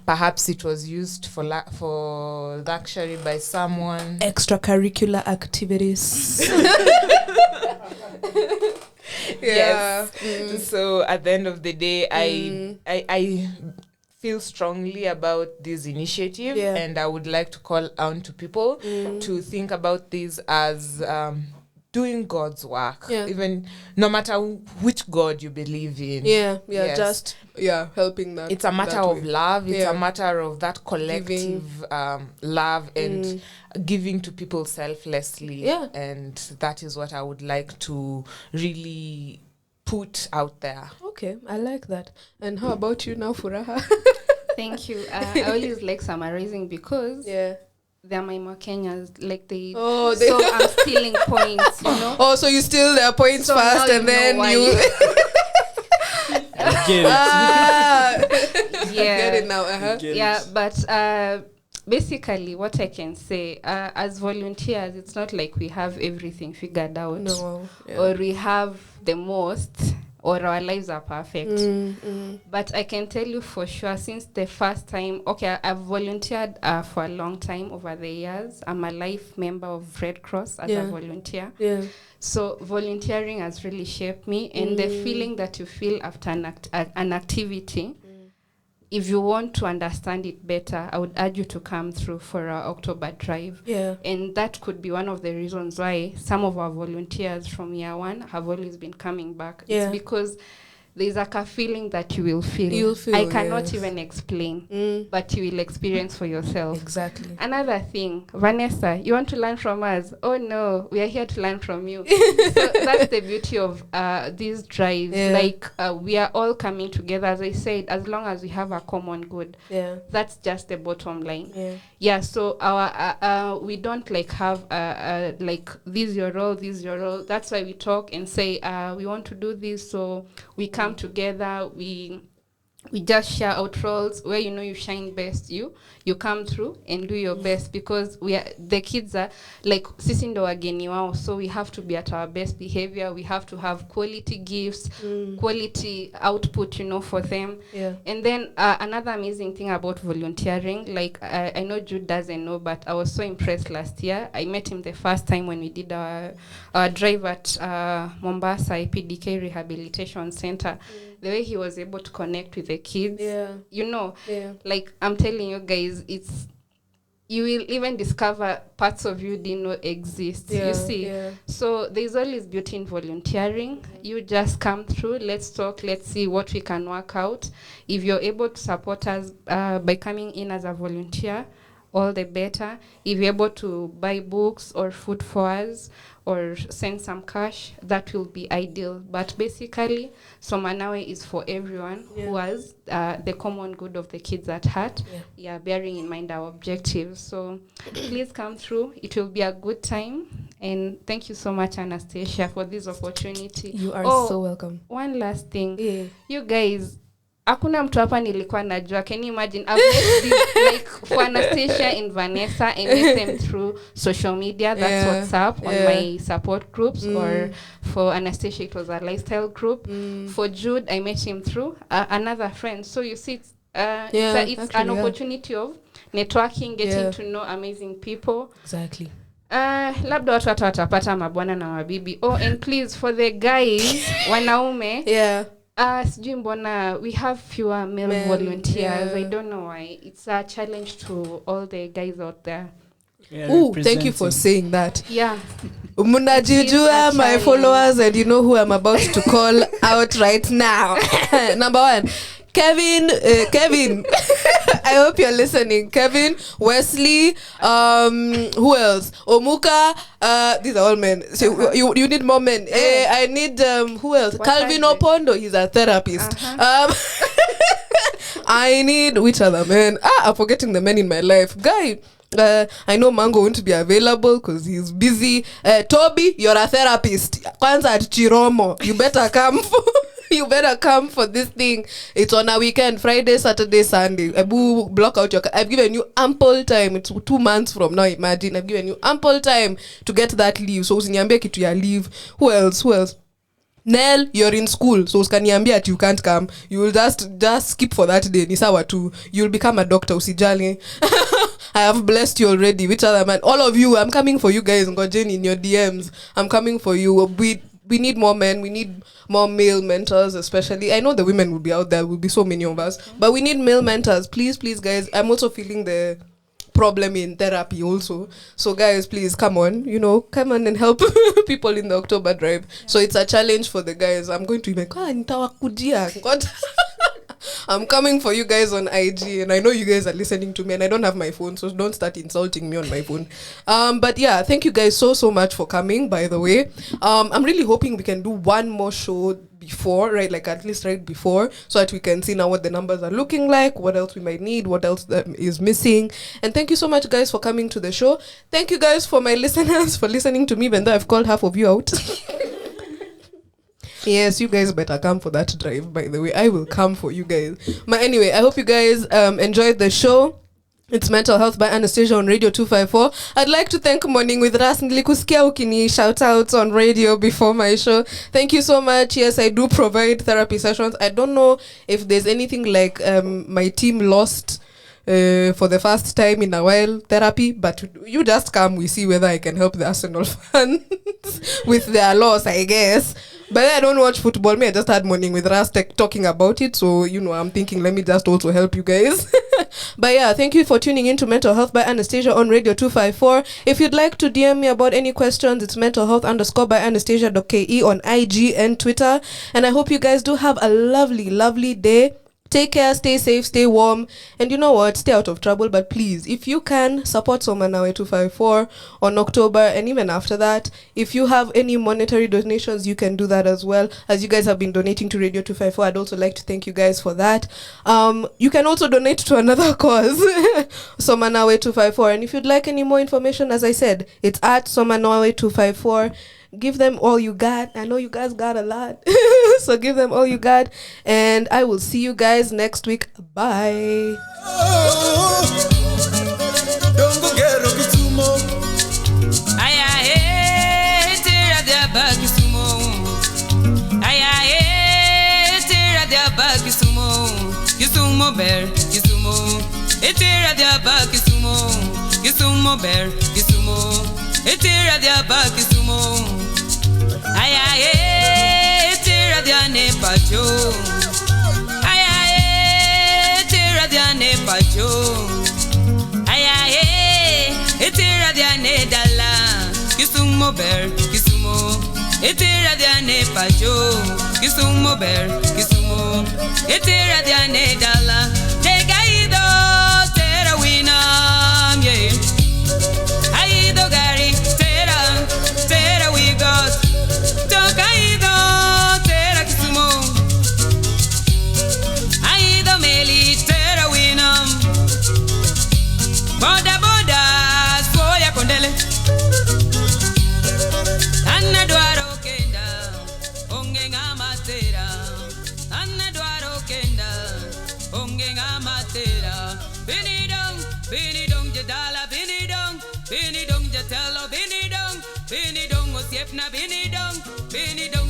perhaps it was used for luxury by someone. Extracurricular activities. Yes. So at the end of the day, I feel strongly about this initiative, and I would like to call on to people to think about this as doing God's work, even no matter which God you believe in. Just helping that. It's a matter of love. It's a matter of that collective love and giving to people selflessly. And that is what I would like to really put out there. Okay, I like that. And how about you now, Furaha? Thank you. I always like summarizing because they're my Kenyans. Like so I'm stealing points, Oh, so you steal their points so first and then you... Get it now. But basically what I can say, as volunteers, it's not like we have everything figured out. No. Or we have the most, or our lives are perfect. But I can tell you for sure, since the first time, I've volunteered for a long time over the years. I'm a life member of Red Cross as a volunteer. So volunteering has really shaped me, and the feeling that you feel after an activity, if you want to understand it better, I would urge you to come through for our October drive. And that could be one of the reasons why some of our volunteers from year one have always been coming back. It's because there's like a feeling that you will feel. I cannot even explain, but you will experience for yourself. Exactly. Another thing, Vanessa, you want to learn from us? Oh no, we are here to learn from you. So that's the beauty of these drives. Like we are all coming together. As I said, as long as we have a common good, that's just the bottom line. So our we don't like have like this your role, this your role. That's why we talk and say we want to do this, so we come together, we we just share out roles where you shine best, you come through and do your best, because the kids are like sisi ndo wageni wao, so we have to be at our best behavior. We have to have quality gifts, quality output, for them. And then another amazing thing about volunteering, like I know Jude doesn't know, but I was so impressed last year. I met him the first time when we did our drive at Mombasa IPDK Rehabilitation Center. The way he was able to connect with the kids, like I'm telling you guys, you will even discover parts of you didn't know exist. You see, so there's always beauty in volunteering. You just come through, let's talk, let's see what we can work out. If you're able to support us by coming in as a volunteer, all the better. If you're able to buy books or food for us, or send some cash, that will be ideal. But basically, Soma Nawe is for everyone who has the common good of the kids at heart. Bearing in mind our objectives. So please come through. It will be a good time. And thank you so much, Annastasia, for this opportunity. You are so welcome. One last thing. You guys, hakuna mtu hapa nilikuwa najua. Can you imagine? I've met this, like, for Anastasia and Vanessa, I met them through social media. That's what's up on my support groups. Or for Anastasia, it was a lifestyle group. For Jude, I met him through another friend. So you see, it's an opportunity of networking, getting to know amazing people. Exactly. Labda watu watapata mabwana na mabibi. Oh, and please, for the guys, wanaume, sijui mbona we have fewer male volunteers. I don't know why. It's a challenge to all the guys out there. Thank you for saying that. Munajijua my followers, and you know who I'm about to call out right now. Number one, Kevin, I hope you're listening. Kevin, Wesley, who else? Omuka, these are all men. So you need more men. I need who else? Calvin Opondo, he's a therapist. I need which other men? I'm forgetting the men in my life. Guy, I know Mango won't be available because he's busy. Toby, you're a therapist. Kwanza at Chiromo, you better come. You better come for this thing. It's on a weekend, Friday, Saturday, Sunday. Abu, block out your... I've given you ample time. It's 2 months from now, imagine. I've given you ample time to get that leave. So usiniambia kitu ya leave. Who else? Nell, you're in school. So uskaniambia that you can't come. You will just skip for that day. Ni sawa tu. You'll become a doctor. Usijali. I have blessed you already. Which other man? All of you, I'm coming for you guys. Ngojeni in your DMs. I'm coming for you. We need more men. We need more male mentors, especially. I know the women will be out there. Will be so many of us. But we need male mentors. Please, guys. I'm also feeling the problem in therapy also. So, guys, please, come on. Come on and help people in the October drive. So, it's a challenge for the guys. I'm going to be like, God. I'm coming for you guys on IG, and I know you guys are listening to me, and I don't have my phone, so don't start insulting me on my phone. But yeah, thank you guys so much for coming, by the way. I'm really hoping we can do one more show before, right? Like at least right before, so that we can see now what the numbers are looking like, what else we might need, what else is missing. And thank you so much, guys, for coming to the show. Thank you guys for my listeners for listening to me, even though I've called half of you out. Yes, you guys better come for that drive, by the way. I will come for you guys. But anyway, I hope you guys enjoyed the show. It's Mental Health by Annastasia on Radio 254. I'd like to thank Morning with Ras. Nilikusikia ukini shout outs on radio before my show. Thank you so much. Yes, I do provide therapy sessions. I don't know if there's anything like my team lost for the first time in a while therapy, but you just come, we see whether I can help the Arsenal fans with their loss, I guess. But I don't watch football. I just had Morning with Ras talking about it, so I'm thinking let me just also help you guys. But yeah, thank you for tuning in to Mental Health by Annastasia on Radio 254. If you'd like to DM me about any questions, it's mentalhealth_by_Anastasia.ke on IG and Twitter. And I hope you guys do have a lovely day. Take care, stay safe, stay warm, and you know what, stay out of trouble. But please, if you can, support Soma Nawe 254 on October, and even after that. If you have any monetary donations, you can do that as well. As you guys have been donating to Radio 254, I'd also like to thank you guys for that. You can also donate to another cause, Soma Nawe 254. And if you'd like any more information, as I said, it's at Soma Nawe 254. Give them all you got. I know you guys got a lot. So give them all you got. And I will see you guys next week. Bye. Don't go get Kisumo. Tira de Bakisumo. Tira de Bakisumo. Kisumo bear, Kisumo. Tira de Bakisumo. Kisumo bear, Kisumo. Tira de Bakisumo. Tira de Anepacho. Tira de Anepacho. Tira de Anedala. Kisumo bear, Kisumo. Tira de Anepacho. Kisumo bear, Kisumo. Tira de Anedala. Tegaido, Tera winam, yeah. Aido Gary, Tera we got. Tokaido, Tera Kisumo. Aido Meli, Tera winam. Boda boda, soya kondele. Anna duaro kenda, ongenga matera. Anna duaro kenda, ongenga matera. Binidong jadala, binidong jatelo, binidong osiepna, binidong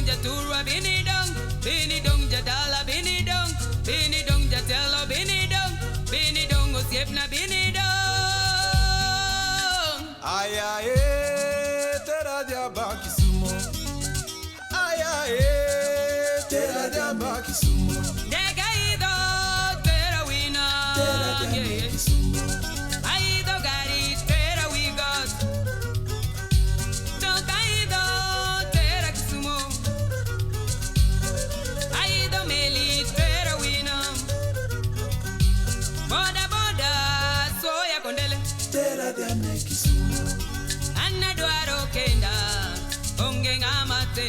jaturwa, binidong jadala, binidong jatelo, binidong osiepna, binidong. Ayaye, Tera de Bakisumo. Ayaye, Tera de Bakisumo. Negaido, Tera wina. Tera de Bakisumo. Aido Gari, Tera we got. Tokaido, Tera Kisumo. Aido Meli, Tera wina. Boda boda, soya kondele. Tera de Bakisumo. Anna duaro kenda, ongenga mate.